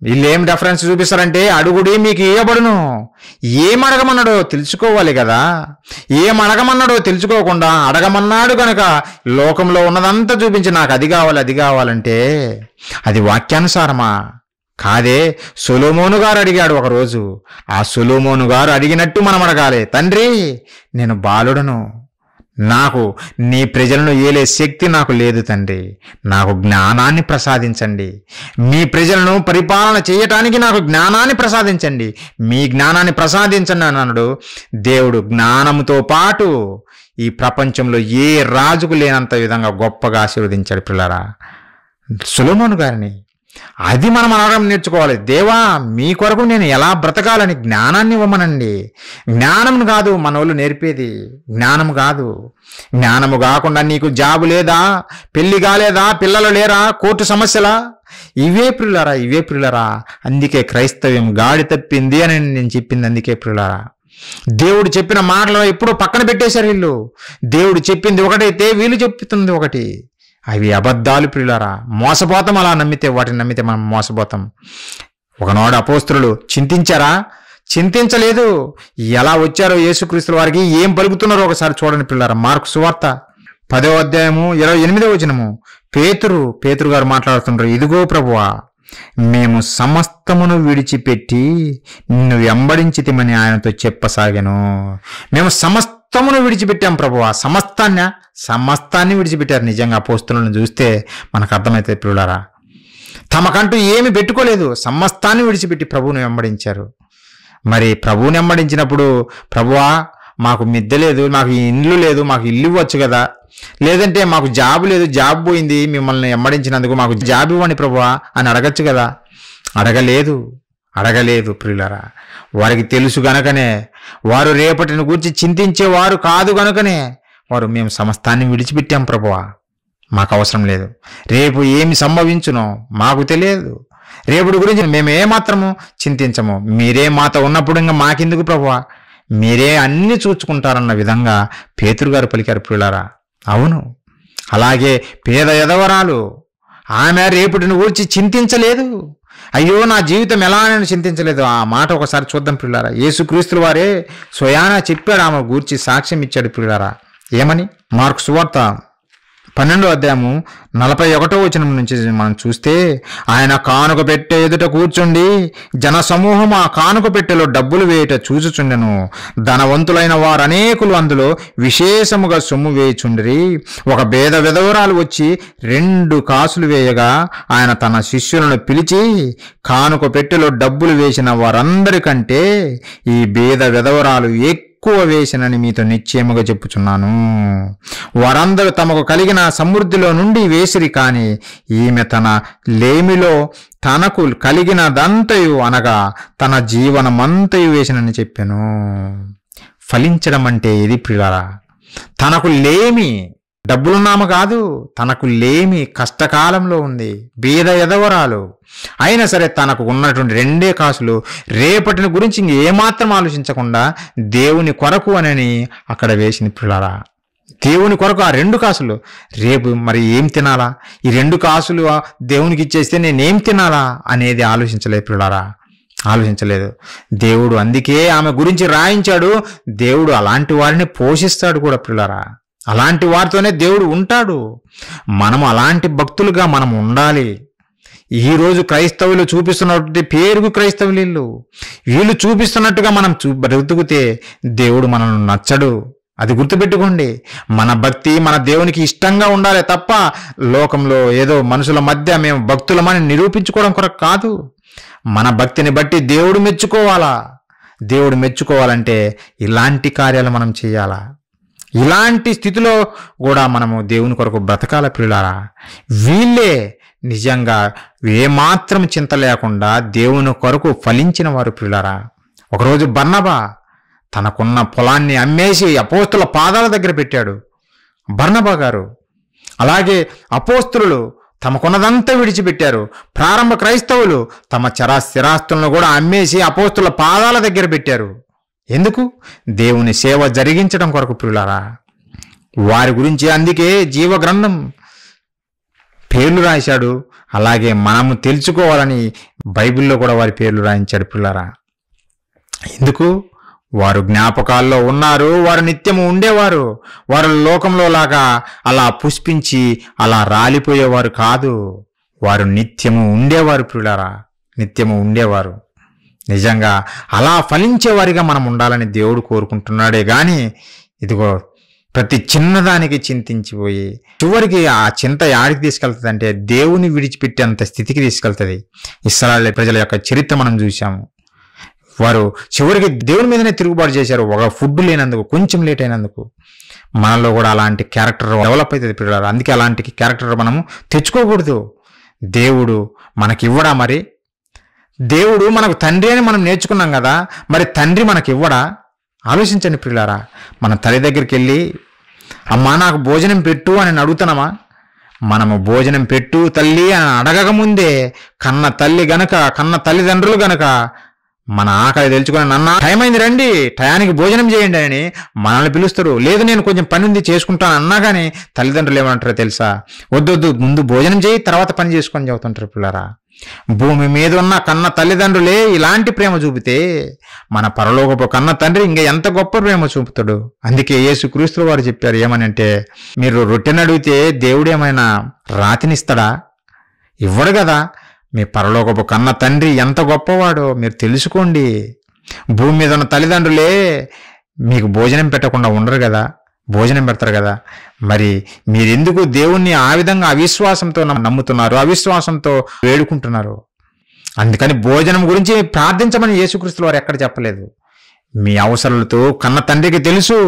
వీళ్ళు ఏం రెఫరెన్స్ చూపిస్తారంటే అడుగుడి మీకు ఇవ్వబడును. ఏం అడగమన్నాడో తెలుసుకోవాలి కదా. ఏం అడగమన్నాడో తెలుసుకోకుండా అడగమన్నాడు కనుక లోకంలో ఉన్నదంతా చూపించి నాకు అది కావాలంటే అది వాక్యానుసారమా? కాదే. సొలొమోను గారు అడిగాడు ఒకరోజు. ఆ సొలొమోను గారు అడిగినట్టు మనం అడగాలి. తండ్రి, నేను బాలుడను, నాకు నీ ప్రజలను ఏలే శక్తి నాకు లేదు తండ్రి, నాకు జ్ఞానాన్ని ప్రసాదించండి. మీ ప్రజలను పరిపాలన చేయటానికి నాకు జ్ఞానాన్ని ప్రసాదించండి, మీ జ్ఞానాన్ని ప్రసాదించండి అన్నాడు. దేవుడు జ్ఞానంతో పాటు ఈ ప్రపంచంలో ఏ రాజుకు లేనంత విధంగా గొప్పగా ఆశీర్వదించాడు పిల్లరా సొలొమోను గారిని. అది మనం అనడం నేర్చుకోవాలి. దేవా, మీ కొరకు నేను ఎలా బ్రతకాలని జ్ఞానాన్ని ఇవ్వమనండి. జ్ఞానం కాదు మన వాళ్ళు నేర్పేది, జ్ఞానం కాదు. జ్ఞానము కాకుండా నీకు జాబు లేదా, పెళ్లి కాలేదా, పిల్లలు లేరా, కోర్టు సమస్యలా, ఇవే ప్రియులారా. అందుకే క్రైస్తవ్యం గాడి తప్పింది అని నేను చెప్పింది. అందుకే ప్రియులారా, దేవుడు చెప్పిన మాటలు ఎప్పుడో పక్కన పెట్టేశారు వీళ్ళు. దేవుడు చెప్పింది ఒకటైతే వీళ్ళు చెప్తుంది ఒకటి. అవి అబద్ధాలు ప్రియులారా. మోసపోతాం. అలా వాటిని నమ్మితే మనం మోసపోతాం. ఒకనాడు అపోస్తులు చింతించారా? చింతించలేదు. ఎలా వచ్చారో యేసుక్రీస్తుల వారికి ఏం పలుకుతున్నారో ఒకసారి చూడండి పిల్లారా. మార్కు సువార్త 10వ అధ్యాయము 28వ వచనము. పేతురు గారు మాట్లాడుతున్నారు. ఇదిగో ప్రభువా, మేము సమస్తమును విడిచిపెట్టి నిన్ను వెంబడించితిమని ఆయనతో చెప్పసాగాను. మేము సమస్తమును విడిచిపెట్టాం ప్రభువా. సమస్తాన్ని విడిచిపెట్టారు. నిజంగా అపోస్తులను చూస్తే మనకు అర్థమవుతుంది పిల్లారా. తమకంటూ ఏమి పెట్టుకోలేదు, సమస్తాన్ని విడిచిపెట్టి ప్రభువుని వెంబడించారు. మరి ప్రభువుని వెంబడించినప్పుడు, ప్రభువా మాకు మిద్దె లేదు, మాకు ఇండ్లు లేదు, మాకు ఇల్లు ఇవ్వచ్చు కదా, లేదంటే మాకు జాబు లేదు, జాబ్ పోయింది, మిమ్మల్ని వెంబడించినందుకు మాకు జాబ్ ఇవ్వండి ప్రభువా అని అడగచ్చు కదా. అడగలేదు ప్రియులారా. వారికి తెలుసు గనకనే, వారు రేపటిని గురించి చింతించేవారు కాదు గనుకనే వారు మేము సమస్తాన్ని విడిచిపెట్టాం ప్రభువా, మాకు అవసరం లేదు, రేపు ఏమి సంభవించునో మాకు తెలియదు, రేపటి గురించి మేము ఏమాత్రము చింతించము, మీరే మాతో ఉన్నప్పుడు ఇంకా మాకెందుకు ప్రభువా, మీరే అన్ని చూచుకుంటారన్న విధంగా పేతురు గారు పలికారు ప్రియులారా. అవును, అలాగే పేద ఎదవరాలు, ఆమె రేపటిని గురించి చింతించలేదు. అయ్యో నా జీవితం ఎలా అని చింతించలేదు. ఆ మాట ఒకసారి చూద్దాం ప్రియులారా. యేసుక్రీస్తుల వారే స్వయానా చెప్పాడు, ఆమె గూర్చి సాక్ష్యం ఇచ్చాడు ప్రియులారా. ఏమని? మార్కు సువార్త 12వ అధ్యాయము 41వ వచనం నుంచి మనం చూస్తే, ఆయన కానుక పెట్టె ఎదుట కూర్చుండి జన సమూహం ఆ కానుక పెట్టెలో డబ్బులు వేయుట చూచుచుండెను. ధనవంతులైన వారు అనేకులు అందులో విశేషముగా సొమ్ము వేయుచుండిరి. ఒక బేద విధవరాలు వచ్చి 2 కాసులు వేయగా ఆయన తన శిష్యులను పిలిచి, కానుక పెట్టెలో డబ్బులు వేసిన వారందరికంటే ఈ బేద విధవరాలు ఎక్కువ వేసినని మీతో నిశ్చయముగా చెప్పుచున్నాను. వారందరూ తమకు కలిగిన సమృద్ధిలో నుండి వేసిరి, కానీ ఈమె తన లేమిలో తనకు కలిగినదంతయు అనగా తన జీవనమంతయు వేసినని చెప్పాను. ఫలించడం అంటే ఇది ప్రియులారా. తనకు లేమి, డబ్బులున్నాము కాదు, తనకు లేమి కష్టకాలంలో ఉంది, బీద ఎదవరాలు, అయినా సరే తనకు ఉన్నటువంటి 2 కాసులు రేపటిని గురించి ఏమాత్రం ఆలోచించకుండా దేవుని కొరకు అని అక్కడ వేసింది ప్రియులారా. దేవుని కొరకు ఆ 2 కాసులు, రేపు మరి ఏం తినాలా, ఈ 2 కాసులు దేవునికి ఇచ్చేస్తే నేనేం తినాలా అనేది ఆలోచించలేదు ప్రియులారా, ఆలోచించలేదు. దేవుడు అందుకే ఆమె గురించి రాయించాడు. దేవుడు అలాంటి వారిని పోషిస్తాడు కూడా ప్రియులారా. అలాంటి వారితోనే దేవుడు ఉంటాడు. మనము అలాంటి భక్తులుగా మనం ఉండాలి. ఈరోజు క్రైస్తవులు చూపిస్తున్నటువంటి పేరుకు క్రైస్తవులు వీళ్ళు చూపిస్తున్నట్టుగా మనం బ్రతుకుతే దేవుడు మనల్ని నచ్చడు. అది గుర్తుపెట్టుకోండి. మన భక్తి మన దేవునికి ఇష్టంగా ఉండాలి తప్ప లోకంలో ఏదో మనుషుల మధ్య మేము భక్తులమని నిరూపించుకోవడం కొరకు కాదు. మన భక్తిని బట్టి దేవుడు మెచ్చుకోవాలా. దేవుడు మెచ్చుకోవాలంటే ఇలాంటి కార్యాలు మనం చేయాలా. ఇలాంటి స్థితిలో కూడా మనము దేవుని కొరకు బ్రతకాల ప్రియులారా. వీళ్ళే నిజంగా ఏమాత్రం చింత లేకుండా దేవుని కొరకు ఫలించిన వారు ప్రియులారా. ఒకరోజు బర్నబా తనకున్న పొలాన్ని అమ్మేసి అపోస్తుల పాదాల దగ్గర పెట్టాడు బర్నబా గారు. అలాగే అపోస్తులు తమకున్నదంతా విడిచిపెట్టారు. ప్రారంభ క్రైస్తవులు తమ స్థిరాస్తులను కూడా అమ్మేసి అపోస్తుల పాదాల దగ్గర పెట్టారు. ఎందుకు? దేవుని సేవ జరిగించడం కొరకు ప్రియులారా. వారి గురించి అందుకే జీవగ్రంథం పేర్లు రాశాడు. అలాగే మనము తెలుసుకోవాలని బైబిల్లో కూడా వారి పేర్లు రాయించాడు ప్రియులారా. ఎందుకు? వారు జ్ఞాపకాల్లో ఉన్నారు. వారు నిత్యము ఉండేవారు. వారు లోకంలో లాగా అలా పుష్పించి అలా రాలిపోయేవారు కాదు. వారు నిత్యము ఉండేవారు ప్రియులారా. నిత్యము ఉండేవారు. నిజంగా అలా ఫలించేవారిగా మనం ఉండాలని దేవుడు కోరుకుంటున్నాడే కానీ ఇదిగో ప్రతి చిన్నదానికి చింతించిపోయి చివరికి ఆ చింత యాడికి తీసుకెళ్తుంది అంటే దేవుని విడిచిపెట్టేంత స్థితికి తీసుకెళ్తుంది. ఇశ్రాయేలు ప్రజల యొక్క చరిత్ర మనం చూసాము. వారు చివరికి దేవుని మీదనే తిరుగుబాటు చేశారు. ఒక ఫుడ్ లేనందుకు, కొంచెం లేట్ అయినందుకు. మనలో కూడా అలాంటి క్యారెక్టర్ డెవలప్ అవుతుంది పిల్లలు. అందుకే అలాంటి క్యారెక్టర్ మనము తెచ్చుకోకూడదు. దేవుడు మనకి ఇవ్వడా? మరి దేవుడు మనకు తండ్రి అని మనం నేర్చుకున్నాం కదా, మరి తండ్రి మనకి ఇవ్వడా? ఆలోచించండి ప్రియులారా. మన తల్లి దగ్గరికి వెళ్ళి అమ్మా నాకు భోజనం పెట్టు అని అడుగుతున్నామా? మనము భోజనం పెట్టు తల్లి అని అడగకముందే కన్న తల్లిదండ్రులు గనక మన ఆకలి తెలుసుకొని నన్న టైం అయింది రండి, టయానికి భోజనం చేయండి అని మనల్ని పిలుస్తారు. లేదు నేను కొంచెం పని ఉంది చేసుకుంటాను అన్నా కానీ తల్లిదండ్రులు ఏమంటారో తెలుసా? వద్దొద్దు ముందు భోజనం చేయి తర్వాత పని చేసుకొని చెబుతుంటారు పిల్లరా. భూమి మీద ఉన్న కన్న తల్లిదండ్రులే ఇలాంటి ప్రేమ చూపితే మన పరలోకపు కన్న తండ్రి ఇంకా ఎంత గొప్ప ప్రేమ చూపుతాడు. అందుకే యేసుక్రీస్తు వారు చెప్పారు ఏమని అంటే, మీరు రొట్టెని అడిగితే దేవుడు ఏమైనా రాతినిస్తాడా? ఇవ్వడు కదా. మీ పరలోకపు కన్న తండ్రి ఎంత గొప్పవాడో మీరు తెలుసుకోండి. భూమి మీద ఉన్న తల్లిదండ్రులే మీకు భోజనం పెట్టకుండా ఉండరు కదా, భోజనం పెడతారు కదా. మరి మీరెందుకు దేవుణ్ణి ఆ విధంగా అవిశ్వాసంతో నమ్ముతున్నారు, అవిశ్వాసంతో వేడుకుంటున్నారు? అందుకని భోజనం గురించి ప్రార్థించమని యేసుక్రీస్తు వారు ఎక్కడ చెప్పలేదు. మీ అవసరాలతో కన్న తండ్రికి తెలుసు,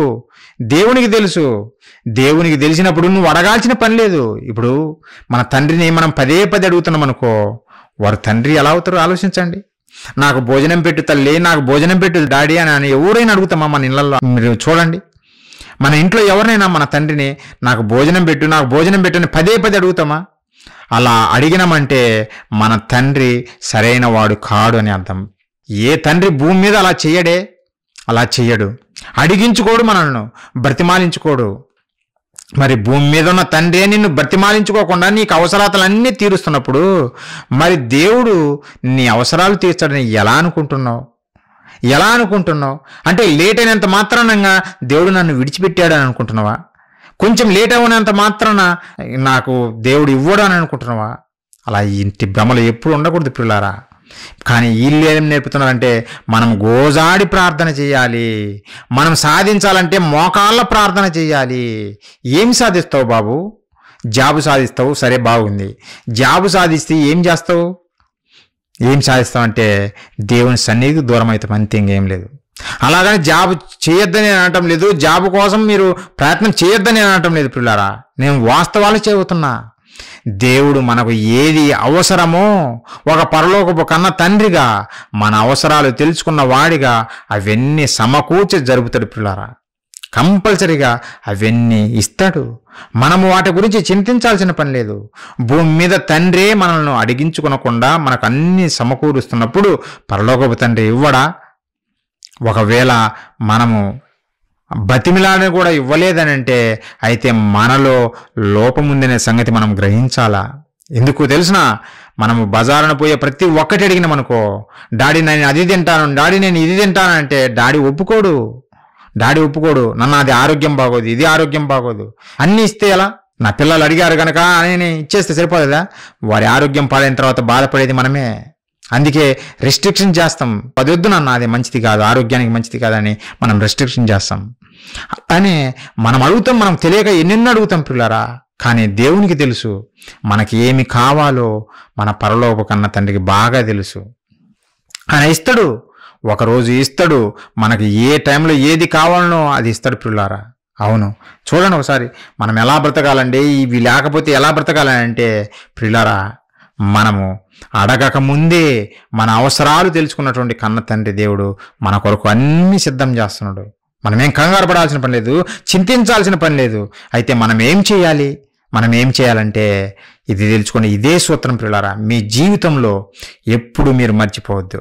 దేవునికి తెలుసు. దేవునికి తెలిసినప్పుడు నువ్వు అడగాల్సిన పని లేదు. ఇప్పుడు మన తండ్రిని మనం పదే అడుగుతున్నాం అనుకో, వారు తండ్రి ఎలా అవుతారో ఆలోచించండి. నాకు భోజనం పెట్టు తల్లి, నాకు భోజనం పెట్టు డాడీ అని ఎవరైనా అడుగుతామా మన ఇళ్లలో? మీరు చూడండి, మన ఇంట్లో ఎవరినైనా మన తండ్రిని నాకు భోజనం పెట్టు అని పదే అడుగుతామా? అలా అడిగినామంటే మన తండ్రి సరైన వాడు కాడు అని అర్థం. ఏ తండ్రి భూమి మీద అలా చెయ్యడే, అలా చెయ్యడు. అడిగించుకోడు, మనల్ని బ్రతిమాలించుకోడు. మరి భూమి మీద ఉన్న తండ్రి నిన్ను బ్రతిమాలించుకోకుండా నీకు అవసరాలన్నీ తీరుస్తున్నప్పుడు మరి దేవుడు నీ అవసరాలు తీర్చాడని ఎలా అనుకుంటున్నావు? అంటే లేట్ అయినంత మాత్రానంగా దేవుడు నన్ను విడిచిపెట్టాడు అని అనుకుంటున్నావా? కొంచెం లేట్ అయినంత మాత్రాన నాకు దేవుడు ఇవ్వడు అని అనుకుంటున్నావా? అలా ఇంటి భ్రమలు ఎప్పుడు ఉండకూడదు పిల్లారా. కానీ వీళ్ళు ఏం నేర్పుతున్నారంటే మనం గోజాడి ప్రార్థన చేయాలి, మనం సాధించాలంటే మోకాళ్ళ ప్రార్థన చేయాలి. ఏం సాధిస్తావు బాబు? జాబు సాధిస్తావు, సరే బాగుంది. జాబు సాధిస్తే ఏం చేస్తావు? ఏం సాధిస్తామంటే దేవుని సన్నిధికి దూరం అవుతాం, అంతే, ఇంకేం లేదు. అలాగని జాబ్ చేయొద్దని అనటం లేదు, జాబ్ కోసం మీరు ప్రయత్నం చేయొద్దని అనటం లేదు పిల్లారా. నేను వాస్తవాలు చెబుతున్నా. దేవుడు మనకు ఏది అవసరమో ఒక పరలోకపు కన్న తండ్రిగా మన అవసరాలు తెలుసుకున్న వాడిగా అవన్నీ సమకూర్చి జరుపుతాడు పిల్లారా. కంపల్సరీగా అవన్నీ ఇస్తాడు. మనము వాటి గురించి చింతించాల్సిన పని లేదు. భూమి మీద తండ్రే మనల్ని అడిగించుకునకుండా మనకు అన్ని సమకూరుస్తున్నప్పుడు పరలోకపు తండ్రి ఇవ్వడా? ఒకవేళ మనము బతిమిలాడని కూడా ఇవ్వలేదని అంటే అయితే మనలో లోపం ఉందనే సంగతి మనం గ్రహించాలా. ఎందుకు తెలిసిన, మనము బజారున పోయే ప్రతి ఒక్కటి అడిగినామనుకో, డాడీ నేను అది తింటాను, డాడీ నేను ఇది తింటాను అంటే డాడీ ఒప్పుకోడు. డాడీ ఒప్పుకోడు, నన్ను అది ఆరోగ్యం బాగోదు, ఇది ఆరోగ్యం బాగోదు, అన్నీ ఇస్తే ఎలా? నా పిల్లలు అడిగారు కనుక అని ఇచ్చేస్తే సరిపోదా? వారి ఆరోగ్యం పాడైన తర్వాత బాధపడేది మనమే. అందుకే రెస్ట్రిక్షన్ చేస్తాం. అది వద్దు నాన్న, అది మంచిది కాదు, ఆరోగ్యానికి మంచిది కాదని మనం రెస్ట్రిక్షన్ చేస్తాం. కానీ మనం అడుగుతాం, మనం తెలియక ఎన్నెన్నో అడుగుతాం పిల్లరా. కానీ దేవునికి తెలుసు మనకి ఏమి కావాలో, మన పరలోక కన్న తండ్రికి బాగా తెలుసు. ఆయన ఇస్తాడు, ఒకరోజు ఇస్తాడు, మనకి ఏ టైంలో ఏది కావాలనో అది ఇస్తాడు పిల్లారా. అవును, చూడండి ఒకసారి మనం ఎలా బ్రతకాలండి, ఇవి లేకపోతే ఎలా బ్రతకాలని అంటే పిల్లారా, మనము అడగక ముందే మన అవసరాలు తెలుసుకున్నటువంటి కన్న తండ్రి దేవుడు మన కొరకు అన్నీ సిద్ధం చేస్తున్నాడు. మనమేం కంగారు పడాల్సిన పని లేదు, చింతించాల్సిన పని లేదు. అయితే మనం ఏం చేయాలంటే ఇది తెలుసుకొని, ఇదే సూత్రం పిల్లారా, మీ జీవితంలో ఎప్పుడు మీరు మర్చిపోవద్దు.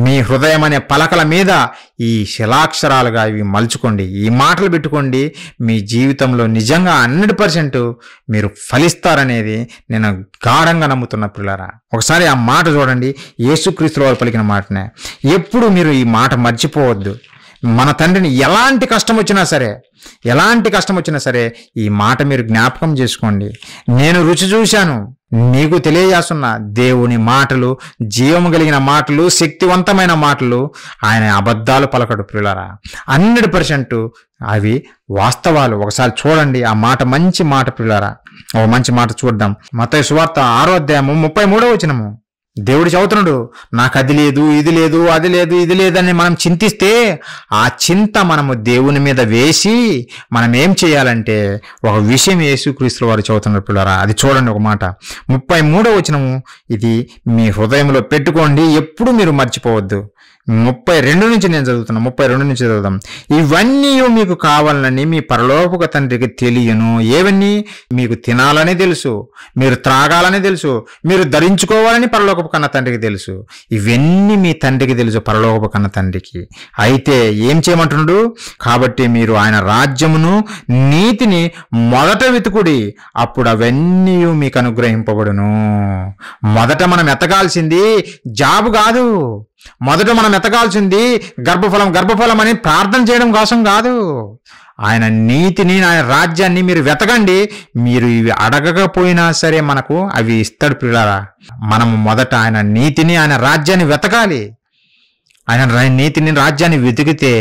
మీ హృదయం అనే పలకల మీద ఈ శిలాక్షరాలుగా ఇవి మలుచుకోండి, ఈ మాటలు పెట్టుకోండి. మీ జీవితంలో నిజంగా 100% మీరు ఫలిస్తారనేది నేను గాఢంగా నమ్ముతున్న పిల్లారా. ఒకసారి ఆ మాట చూడండి, యేసుక్రీస్తు వారు పలికిన మాటనే. ఎప్పుడు మీరు ఈ మాట మర్చిపోవద్దు. మన తండ్రిని ఎలాంటి కష్టం వచ్చినా సరే ఈ మాట మీరు జ్ఞాపకం చేసుకోండి. నేను రుచి చూశాను, నీకు తెలియజేస్తున్నా, దేవుని మాటలు జీవము కలిగిన మాటలు, శక్తివంతమైన మాటలు. ఆయన అబద్ధాలు పలకడు పిల్లరా. 100% అవి వాస్తవాలు. ఒకసారి చూడండి ఆ మాట, మంచి మాట పిల్లరా. ఒక మంచి మాట చూద్దాం. మత్తయి సువార్త 6వ అధ్యాయము 33వ వచనము. దేవుడు చదువుతున్నాడు, నాకు అది లేదు, ఇది లేదు, అది లేదు, ఇది లేదని మనం చింతిస్తే ఆ చింత మనము దేవుని మీద వేసి మనం ఏం చేయాలంటే ఒక విషయం యేసుక్రీస్తు వారు చదువుతున్నారు పిల్లరా. అది చూడండి ఒక మాట, 33వ వచనము. ఇది మీ హృదయంలో పెట్టుకోండి, ఎప్పుడు మీరు మర్చిపోవద్దు. 32 నుంచి నేను చదువుతున్నా, 32 నుంచి చదువుదాం. ఇవన్నీ మీకు కావాలని మీ పరలోక తండ్రికి తెలియను. ఏవన్నీ? మీకు తినాలని తెలుసు, మీరు త్రాగాలని తెలుసు, మీరు ధరించుకోవాలని పరలోకపు కన్న తండ్రికి తెలుసు. ఇవన్నీ మీ తండ్రికి తెలుసు, పరలోకపు కన్న తండ్రికి. అయితే ఏం చేయమంటున్నాడు? కాబట్టి మీరు ఆయన రాజ్యమును నీతిని మొదట వెతుకుడి, అప్పుడు అవన్నీ మీకు అనుగ్రహింపబడును. మొదట మనం ఎతకాల్సింది జాబు కాదు, మొదట మనం ఎతకాల్సింది గర్భఫలం అని ప్రార్థన చేయడం కోసం కాదు. ఆయన నీతిని, ఆయన రాజ్యాన్ని మీరు వెతకండి. మీరు ఇవి అడగకపోయినా సరే మనకు అవి ఇస్తాడు పిల్లారా. మనము మొదట ఆయన నీతిని, ఆయన రాజ్యాన్ని వెతకాలి. ఆయన నీతిని, రాజ్యాన్ని వెతికితే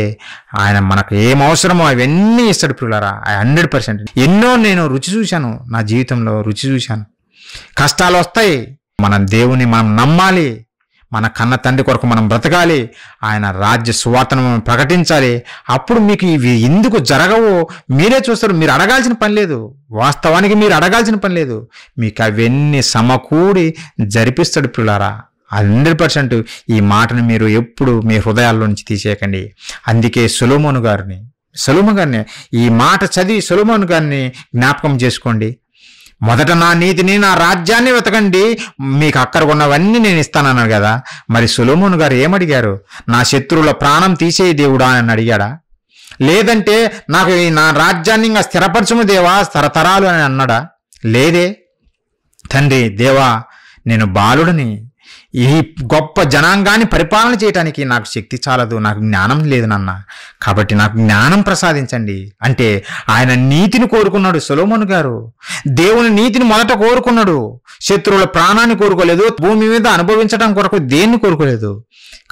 ఆయన మనకు ఏం అవసరమో అవన్నీ ఇస్తాడు పిల్లారా. 100%. ఎన్నో నేను రుచి చూశాను, నా జీవితంలో రుచి చూశాను. కష్టాలు వస్తాయి, మనం దేవుని మనం నమ్మాలి, మన కన్న తండ్రి కొరకు మనం బ్రతకాలి, ఆయన రాజ్య సువార్తను మనం ప్రకటించాలి. అప్పుడు మీకు ఇవి ఎందుకు జరగవో మీరే చూస్తారు. మీరు అడగాల్సిన పని లేదు, వాస్తవానికి మీరు అడగాల్సిన పని లేదు. మీకు అవన్నీ సమకూడి జరిపిస్తాడు పిల్లారా. 100% ఈ మాటను మీరు ఎప్పుడు మీ హృదయాల్లో నుంచి తీసేయకండి. అందుకే సొలొమోను గారిని ఈ మాట చదివి సొలొమోను గారిని జ్ఞాపకం చేసుకోండి. మొదట నా నీతిని, నా రాజ్యాన్ని వెతకండి, మీకు అక్కడ ఉన్నవన్నీ నేను ఇస్తానన్నాను కదా. మరి సొలొమోను గారు ఏమడిగారు? నా శత్రువుల ప్రాణం తీసేయి దేవుడా అని అడిగాడా? లేదంటే నాకు నా రాజ్యాన్ని ఇంకా స్థిరపరచుము దేవా తరతరాలు అని అన్నాడా? లేదే. తండ్రి దేవా, నేను బాలుడిని, ఈ గొప్ప జనాంగాన్ని పరిపాలన చేయడానికి నాకు శక్తి చాలదు, నాకు జ్ఞానం లేదు నాన్న, కాబట్టి నాకు జ్ఞానం ప్రసాదించండి అంటే ఆయన నీతిని కోరుకున్నాడు సొలొమోను గారు. దేవుని నీతిని మొదట కోరుకున్నాడు, శత్రువుల ప్రాణాన్ని కోరుకోలేదు, భూమి మీద అనుభవించడం కొరకు దేన్ని కోరుకోలేదు.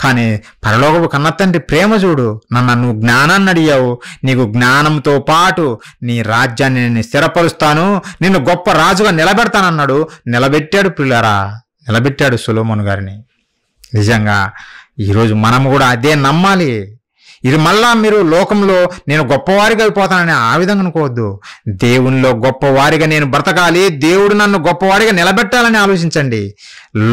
కానీ పరలోకపు కన్న తండ్రి ప్రేమ చూడు, నువ్వు జ్ఞానాన్ని అడిగావు, నీకు జ్ఞానంతో పాటు నీ రాజ్యాన్ని నేను స్థిరపరుస్తాను, నిన్ను గొప్ప రాజుగా నిలబెడతానన్నాడు. నిలబెట్టాడు పిల్లరా, నిలబెట్టాడు సొలొమోను గారిని. నిజంగా ఈరోజు మనం కూడా అదే నమ్మాలి. ఇది మళ్ళా మీరు లోకంలో నేను గొప్పవారిగా అయిపోతానని ఆ విధంగా అనుకోవద్దు. దేవునిలో గొప్పవారిగా నేను బ్రతకాలి, దేవుడు నన్ను గొప్పవారిగా నిలబెట్టాలని ఆలోచించండి.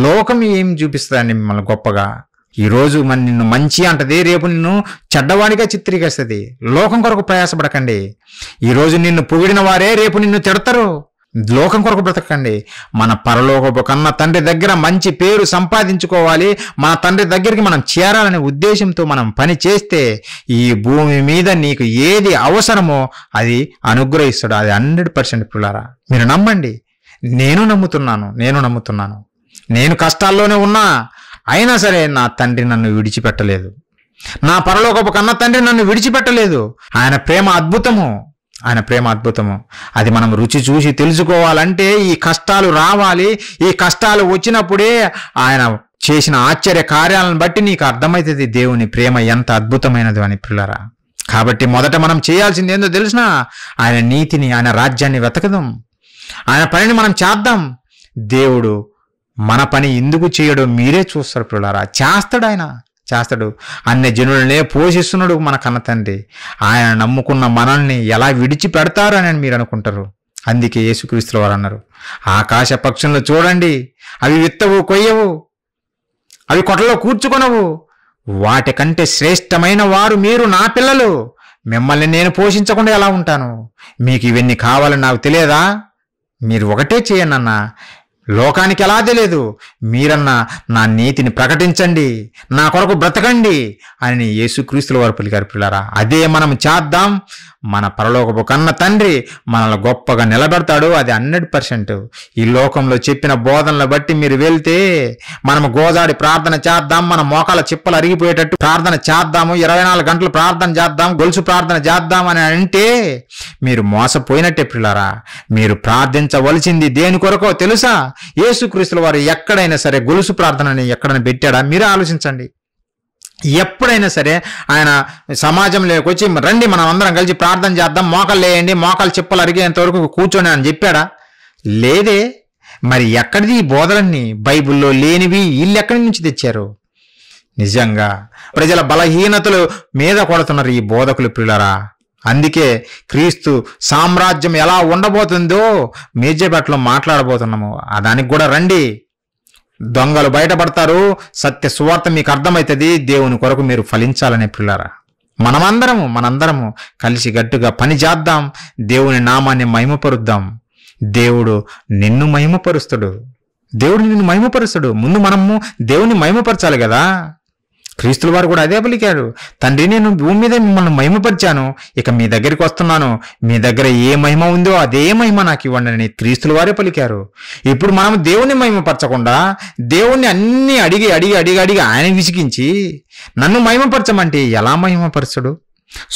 లోకం ఏం చూపిస్తుందండి మిమ్మల్ని గొప్పగా? ఈరోజు నిన్ను మంచి అంటది, రేపు నిన్ను చెడ్డవాడిగా చిత్రీకరిస్తుంది. లోకం కొరకు ప్రయాసపడకండి. ఈరోజు నిన్ను పొగిడిన వారే రేపు నిన్ను తిడతారు. లోకం కొరకు బ్రతకండి. మన పరలోకపు కన్న తండ్రి దగ్గర మంచి పేరు సంపాదించుకోవాలి, మన తండ్రి దగ్గరికి మనం చేరాలనే ఉద్దేశంతో మనం పని చేస్తే ఈ భూమి మీద నీకు ఏది అవసరమో అది అనుగ్రహిస్తాడు. అది 100% పిల్లారా, మీరు నమ్మండి. నేను నమ్ముతున్నాను. నేను కష్టాల్లోనే ఉన్నా, అయినా సరే నా తండ్రి నన్ను విడిచిపెట్టలేదు. నా పరలోకపు కన్న తండ్రి నన్ను విడిచిపెట్టలేదు. ఆయన ప్రేమ అద్భుతము, ఆయన ప్రేమ అద్భుతము. అది మనం రుచి చూసి తెలుసుకోవాలంటే ఈ కష్టాలు రావాలి. ఈ కష్టాలు వచ్చినప్పుడే ఆయన చేసిన ఆశ్చర్య కార్యాలను బట్టి నీకు అర్థమవుతుంది దేవుని ప్రేమ ఎంత అద్భుతమైనది అని పిల్లరా. కాబట్టి మొదట మనం చేయాల్సింది ఏందో తెలిసినా, ఆయన నీతిని, ఆయన రాజ్యాన్ని వెతకదాం, ఆయన పనిని మనం చేద్దాం. దేవుడు మన పని ఎందుకు చేయడో మీరే చూస్తారు పిల్లరా. చేస్తాడు, ఆయన చేస్తాడు. అన్ని జనులనే పోషిస్తున్నాడు మన కన్న తండ్రి. ఆయన నమ్ముకున్న మనల్ని ఎలా విడిచిపెడతారు అని మీరు అనుకుంటారు. అందుకే యేసుక్రీస్తుల వారు అన్నారు, ఆకాశ పక్షులను చూడండి, అవి విత్తవు, కొయ్యవు, అవి కొట్టలో కూర్చుకొనవు, వాటికంటే శ్రేష్టమైన వారు మీరు నా పిల్లలు. మిమ్మల్ని నేను పోషించకుండా ఎలా ఉంటాను? మీకు ఇవన్నీ కావాలని నాకు తెలియదా? మీరు ఒకటే చేయండి అన్నా, లోకానికి ఎలా తెలియదు, మీరన్నా నా నీతిని ప్రకటించండి, నా కొరకు బ్రతకండి అని యేసుక్రీస్తుల వారు పలికారు పిల్లరా. అదే మనం చేద్దాం. మన పరలోకపు కన్న తండ్రి మనల్ని గొప్పగా నిలబెడతాడు. అది 100%. ఈ లోకంలో చెప్పిన బోధనలు బట్టి మీరు వెళ్తే మనం గోదాడి ప్రార్థన చేద్దాం, మన మోకాల చిప్పలు అరిగిపోయేటట్టు ప్రార్థన చేద్దాము, 24 గంటలు ప్రార్థన చేద్దాం, గొలుసు ప్రార్థన చేద్దాం అని అంటే మీరు మోసపోయినట్టే పిల్లరా. మీరు ప్రార్థించవలసింది దేని కొరకో తెలుసా? యేసుక్రీస్తుల వారు ఎక్కడైనా సరే గొలుసు ప్రార్థనని ఎక్కడైనా పెట్టాడా? మీరే ఆలోచించండి. ఎప్పుడైనా సరే ఆయన సమాజంలోకి వచ్చి రండి మనం అందరం కలిసి ప్రార్థన చేద్దాం, మోకాలు లేయండి, మోకాలు చిప్పలు అరిగేంత వరకు కూర్చొని అని చెప్పాడా? లేదే. మరి ఎక్కడిది ఈ బోధలన్నీ? బైబిల్లో లేనివి వీళ్ళు ఎక్కడి నుంచి తెచ్చారు? నిజంగా ప్రజల బలహీనతలు మీద కొడుతున్నారు ఈ బోధకులు పిల్లరా. అందుకే క్రీస్తు సామ్రాజ్యం ఎలా ఉండబోతుందో మేజేపేటలో మాట్లాడబోతున్నాము. దానికి కూడా రండి. దొంగలు బయటపడతారు, సత్య సువార్త మీకు అర్థమవుతుంది, దేవుని కొరకు మీరు ఫలించాలనే పిల్లరా. మనందరము కలిసి గట్టుగా పని చేద్దాం, దేవుని నామాన్ని మహిమపరుద్దాం. దేవుడు నిన్ను మహిమపరుస్తాడు, ముందు మనము దేవుని మహిమపరచాలి కదా. క్రీస్తుల వారు కూడా అదే పలికాడు, తండ్రి నేను భూమి మీద మిమ్మల్ని మహిమపరిచాను, ఇక మీ దగ్గరికి వస్తున్నాను, మీ దగ్గర ఏ మహిమ ఉందో అదే మహిమ నాకు ఇవ్వండి అని క్రీస్తుల వారే పలికారు. ఇప్పుడు మనం దేవుని మహిమపరచకుండా దేవుణ్ణి అన్ని అడిగి ఆయన విసిగించి నన్ను మహిమపరచమంటే ఎలా మహిమపరచడు?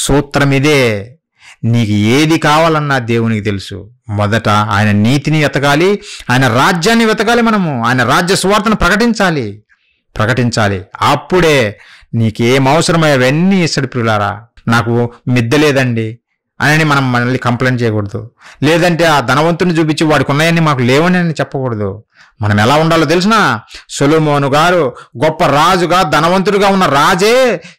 సూత్రం ఇదే. నీకు ఏది కావాలన్నా దేవునికి తెలుసు. మొదట ఆయన నీతిని వెతకాలి, ఆయన రాజ్యాన్ని వెతకాలి. మనము ఆయన రాజ్య సువార్తను ప్రకటించాలి. అప్పుడే నీకేం అవసరమో అవన్నీ ఇస్తాడు ప్రియులారా. నాకు మిద్దె లేదండి అని మనం మళ్ళీ కంప్లైంట్ చేయకూడదు. లేదంటే ఆ ధనవంతుని చూపించి వాడికి ఉన్నాయని మాకు లేవని అని చెప్పకూడదు. మనం ఎలా ఉండాలో తెలిసిన? సొలొమోను గారు గొప్ప రాజుగా ధనవంతుడిగా ఉన్న రాజే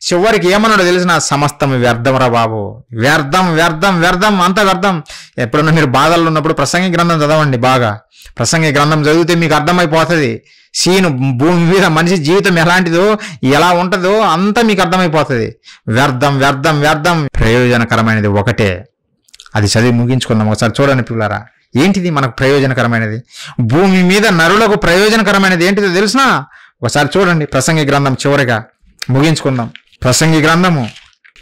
చివరికి ఏమన్నాడో తెలిసిన? సమస్తం వ్యర్థంరా బాబు, వ్యర్థం, అంత వ్యర్థం. ఎప్పుడన్నా మీరు బాధల్లో ఉన్నప్పుడు ప్రసంగి గ్రంథం చదవండి. బాగా ప్రసంగి గ్రంథం చదివితే మీకు అర్థమైపోతుంది. సీను భూమి మీద మనిషి జీవితం ఎలాంటిదో, ఎలా ఉంటుందో అంతా మీకు అర్థమైపోతుంది. వ్యర్థం. ప్రయోజనకరమైనది ఒకటే. అది చదివి ముగించుకుందాం. ఒకసారి చూడండి పిల్లారా, ఏంటిది మనకు ప్రయోజనకరమైనది? భూమి మీద నరులకు ప్రయోజనకరమైనది ఏంటిదో తెలుసునా? ఒకసారి చూడండి ప్రసంగి గ్రంథం చివరిగా ముగించుకుందాం. ప్రసంగి గ్రంథము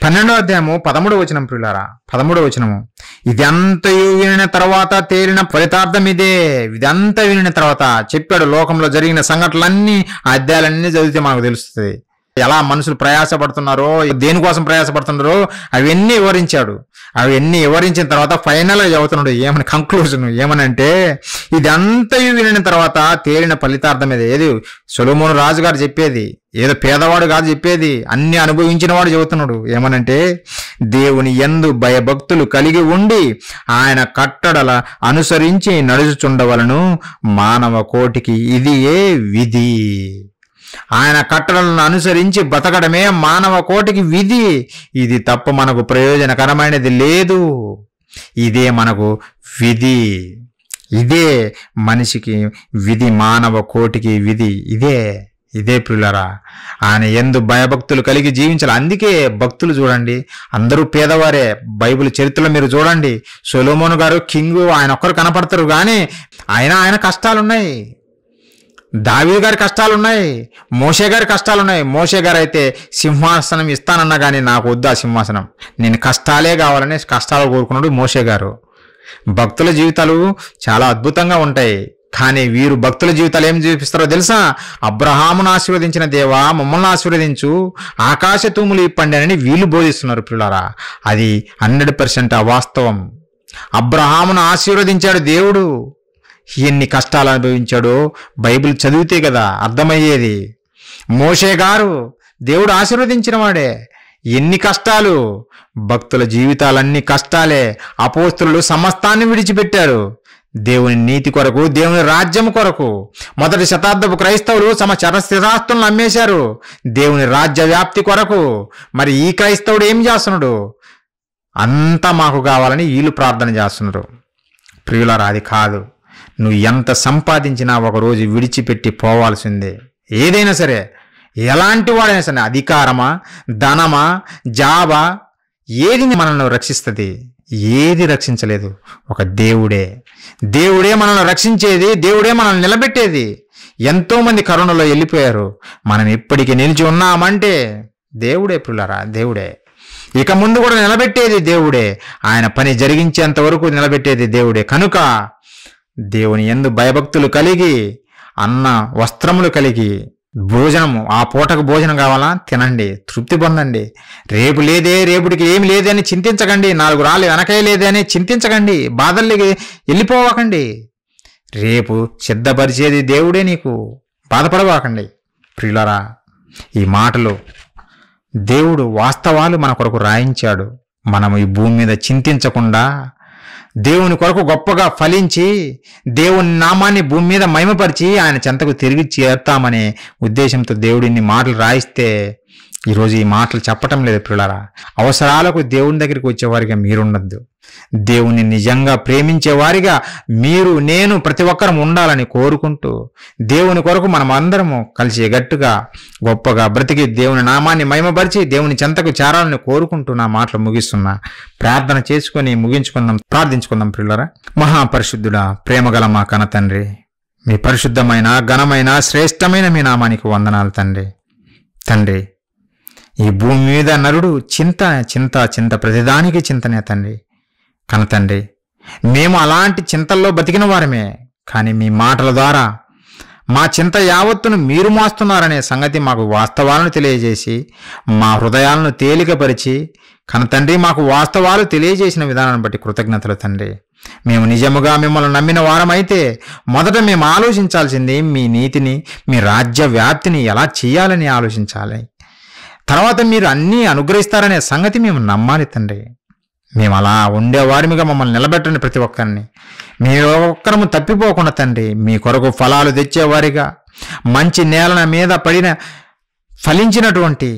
12వ అధ్యాయము 13వ వచనం ప్రియులారా, 13వ వచనము. ఇదంతయు వినిన తర్వాత తేలిన ఫలితార్థం ఇదే. ఇదంతా వినిన తర్వాత చెప్పాడు లోకంలో జరిగిన సంఘటనలన్నీ, ఆ అధ్యాయాలన్నీ చదివితే మనకు తెలుస్తుంది. ఎలా మనుషులు ప్రయాసపడుతున్నారో, దేనికోసం ప్రయాసపడుతున్నారో అవన్నీ వివరించాడు. అవన్నీ వివరించిన తర్వాత ఫైనల్గా చదువుతున్నాడు. ఏమని కంక్లూజన్ ఏమనంటే, ఇదంతయు వినిన తర్వాత తేలిన ఫలితార్థం ఇది. ఏది సొలొమోను రాజు గారు చెప్పేది, ఏదో పేదవాడు కాదు చెప్పేది, అన్ని అనుభవించిన వాడు చెబుతున్నాడు. ఏమనంటే, దేవుని యందు భయభక్తులు కలిగి ఉండి ఆయన కట్టడల అనుసరించి నడుచుచుండవలను మానవ కోటికి ఇది ఏ విధి. ఆయన కట్టడలను అనుసరించి బతకడమే మానవ కోటికి విధి. ఇది తప్ప మనకు ప్రయోజనకరమైనది లేదు. ఇదే మనకు విధి, ఇదే మనిషికి విధి, మానవ కోటికి విధి ఇదే ప్రియులరా. ఆయన యందు భయభక్తులు కలిగి జీవించాలి. అందుకే భక్తులు చూడండి అందరూ పేదవారే. బైబిల్ చరిత్రలో మీరు చూడండి, సొలొమోను గారు కింగు, ఆయన ఒక్కరు కనపడతారు కానీ ఆయన కష్టాలున్నాయి. దావీదు గారి కష్టాలున్నాయి, మోషే గారి కష్టాలున్నాయి. మోషే గారు అయితే సింహాసనం ఇస్తానన్నా కానీ నాకు వద్దు ఆ సింహాసనం, నేను కష్టాలే కావాలని కష్టాలు కోరుకున్నాడు మోషే గారు. భక్తుల జీవితాలు చాలా అద్భుతంగా ఉంటాయి కానీ వీరు భక్తుల జీవితాలు ఏం చూపిస్తారో తెలుసా? అబ్రహామును ఆశీర్వదించిన దేవా మమ్మల్ని ఆశీర్వదించు, ఆకాశ తూములు ఇప్పండి అని వీళ్ళు బోధిస్తున్నారు ప్రియులారా. అది 100% అవాస్తవం. అబ్రహామును ఆశీర్వదించాడు దేవుడు. ఎన్ని కష్టాలు అనుభవించాడో బైబిల్ చదివితే కదా అర్థమయ్యేది. మోషే గారు దేవుడు ఆశీర్వదించిన వాడే. ఎన్ని కష్టాలు! భక్తుల జీవితాలన్నీ కష్టాలే. అపోస్తలులు సమస్తాన్ని విడిచిపెట్టారు దేవుని నీతి కొరకు, దేవుని రాజ్యం కొరకు. మొదటి శతాబ్దపు క్రైస్తవులు స్థిరాస్తులను అమ్మేశారు దేవుని రాజ్య వ్యాప్తి కొరకు. మరి ఈ క్రైస్తవుడు ఏం చేస్తున్నాడు? అంతా మాకు కావాలని వీళ్ళు ప్రార్థన చేస్తున్నారు. ప్రియులారా, అది కాదు. నువ్వు ఎంత సంపాదించినా ఒకరోజు విడిచిపెట్టి పోవాల్సిందే. ఏదైనా సరే, ఎలాంటి వాడైనా సరే, అధికారమా, ధనమా, జాబా, ఏది మనల్ని రక్షిస్తుంది? ఏది రక్షించలేదు. ఒక దేవుడే. దేవుడే మనల్ని రక్షించేది, దేవుడే మనల్ని నిలబెట్టేది. ఎంతోమంది కరోనాలో వెళ్ళిపోయారు. మనం ఇప్పటికీ నిలిచి ఉన్నామంటే దేవుడే ప్రియులారా, దేవుడే. ఇక ముందు కూడా నిలబెట్టేది దేవుడే. ఆయన పని జరిగించేంత వరకు నిలబెట్టేది దేవుడే. కనుక దేవుని యందు భయభక్తులు కలిగి, అన్న వస్త్రములు కలిగి, భోజనము, ఆ పూటకు భోజనం కావాలా తినండి, తృప్తి పొందండి. రేపు లేదే, రేపుడికి ఏమి లేదే అని చింతించకండి. 4 రాళ్ళు వెనకే లేదే అని చింతించకండి. బాధల్లోకి వెళ్ళిపోవకండి. రేపు సిద్ధపరిచేది దేవుడే. నీకు బాధపడవాకండి. ప్రియులారా, ఈ మాటలు దేవుడు వాస్తవాలు మన కొరకు రాయించాడు. మనం ఈ భూమి మీద చింతించకుండా దేవుని కొరకు గొప్పగా ఫలించి దేవుని నామాన్ని భూమి మీద మహిమపరిచి ఆయన చెంతకు తిరిగి చేరుతామనే ఉద్దేశంతో దేవుడిని మాటలు రాయిస్తే ఈరోజు ఈ మాటలు చెప్పటం లేదు ప్రియులారా. అవసరాలకు దేవుని దగ్గరికి వచ్చేవారిగా మీరుండద్దు. దేవుని నిజంగా ప్రేమించేవారిగా మీరు, నేను, ప్రతి ఒక్కరం ఉండాలని కోరుకుంటూ దేవుని కొరకు మనం అందరము కలిసి గట్టుగా గొప్పగా బ్రతికి దేవుని నామాన్ని మహిమపరిచి దేవుని చెంతకు చేరాలని కోరుకుంటూ నా మాటలు ముగిస్తున్నా. ప్రార్థన చేసుకొని ముగించుకుందాం, ప్రార్థించుకుందాం ప్రియులారా. మహాపరిశుద్ధుడా, ప్రేమగల మా కన్న తండ్రి, మీ పరిశుద్ధమైన, ఘనమైన, శ్రేష్టమైన మీ నామానికి వందనాలు తండ్రి. తండ్రి, ఈ భూమి మీద నరుడు చింత చింత చింత ప్రతిదానికి చింతనే తండ్రి. కన తండ్రి, మేము అలాంటి చింతల్లో బతికిన వారమే. కానీ మీ మాటల ద్వారా మా చింత యావత్తును మీరు మోస్తున్నారనే సంగతి మాకు వాస్తవాలను తెలియజేసి మా హృదయాలను తేలికపరిచి కన తండ్రి మాకు వాస్తవాలు తెలియజేసిన విధానాన్ని బట్టి కృతజ్ఞతలు తండ్రి. మేము నిజముగా మిమ్మల్ని నమ్మిన వారమైతే మొదట మేము ఆలోచించాల్సింది మీ నీతిని, మీ రాజ్య వ్యాప్తిని ఎలా చేయాలని ఆలోచించాలి. తర్వాత మీరు అన్నీ అనుగ్రహిస్తారనే సంగతి మేము నమ్మాలి తండ్రి. మేము అలా ఉండేవారిగా మమ్మల్ని నిలబెట్టండి. ప్రతి ఒక్కరిని మీరు ఒక్కరము తప్పిపోకుండా తండ్రి మీ కొరకు ఫలాలు తెచ్చేవారిగా, మంచి నేల మీద పడిన ఫలించినటువంటి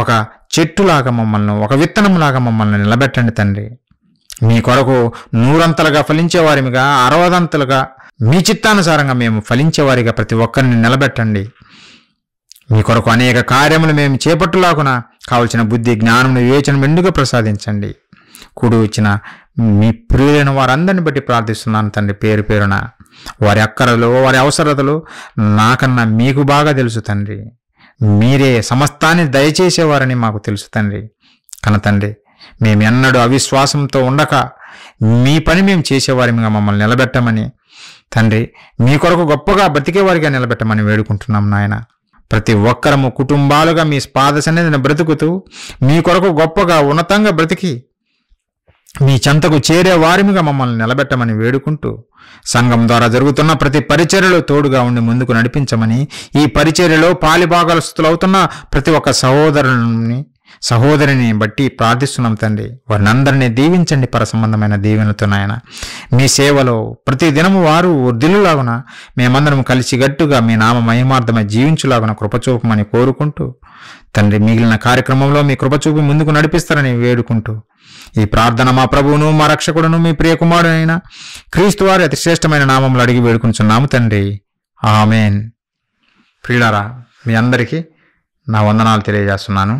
ఒక చెట్టులాగా మమ్మల్ని, ఒక విత్తనంలాగా మమ్మల్ని నిలబెట్టండి తండ్రి. మీ కొరకు 100 ఫలించేవారిగా, 60 మీ చిత్తానుసారంగా మేము ఫలించేవారిగా ప్రతి ఒక్కరిని నిలబెట్టండి. మీ కొరకు అనేక కార్యములు మేము చేపట్టులాగున కావలసిన బుద్ధి, జ్ఞానం, వివేచన మెండుగా ప్రసాదించండి. కూడి వచ్చిన మీ ప్రియులైన వారందరిని బట్టి ప్రార్థిస్తున్నాను తండ్రి. పేరు పేరున వారి అక్కరలు, వారి అవసరతలు నాకన్నా మీకు బాగా తెలుసు తండ్రి. మీరే సమస్తాన్ని దయచేసేవారని మాకు తెలుసు తండ్రి. కన తండ్రి, మేము ఎన్నడూ అవిశ్వాసంతో ఉండక మీ పని మేము చేసేవారిగా మమ్మల్ని నిలబెట్టమని తండ్రి, మీ కొరకు గొప్పగా బ్రతికేవారిగా నిలబెట్టమని వేడుకుంటున్నాం నాయన. ప్రతి ఒక్కరము కుటుంబాలుగా మీ పాద సన్నిధిని బ్రతుకుతూ మీ కొరకు గొప్పగా ఉన్నతంగా బ్రతికి మీ చెంతకు చేరే వారిగా మమ్మల్ని నిలబెట్టమని వేడుకుంటూ సంఘం ద్వారా జరుగుతున్న ప్రతి పరిచర్యలో తోడుగా ఉండి ముందుకు నడిపించమని, ఈ పరిచర్యలో పాలిభాగస్తులవుతున్న ప్రతి ఒక్క సహోదరిని బట్టి ప్రార్థిస్తున్నాం తండ్రి. వారిని అందరినీ దీవించండి పర సంబంధమైన దీవెనతో నాయన. మీ సేవలో ప్రతి దినము వారు వర్ధిల్లులాగున మేమందరం కలిసి గట్టుగా మీ నామ మహిమార్థమై జీవించులాగున కృపచూపమని కోరుకుంటూ తండ్రి, మిగిలిన కార్యక్రమంలో మీ కృపచూపి ముందుకు నడిపిస్తారని వేడుకుంటూ ఈ ప్రార్థన మా ప్రభువును, మా రక్షకుడును, మీ ప్రియకుమారుడైన క్రీస్తు వారి అతి శ్రేష్టమైన నామంలో అడిగి వేడుకుంటున్నాము తండ్రి. ఆమేన్. ప్రియులారా, మీ అందరికీ నా వందనాలు తెలియజేస్తున్నాను.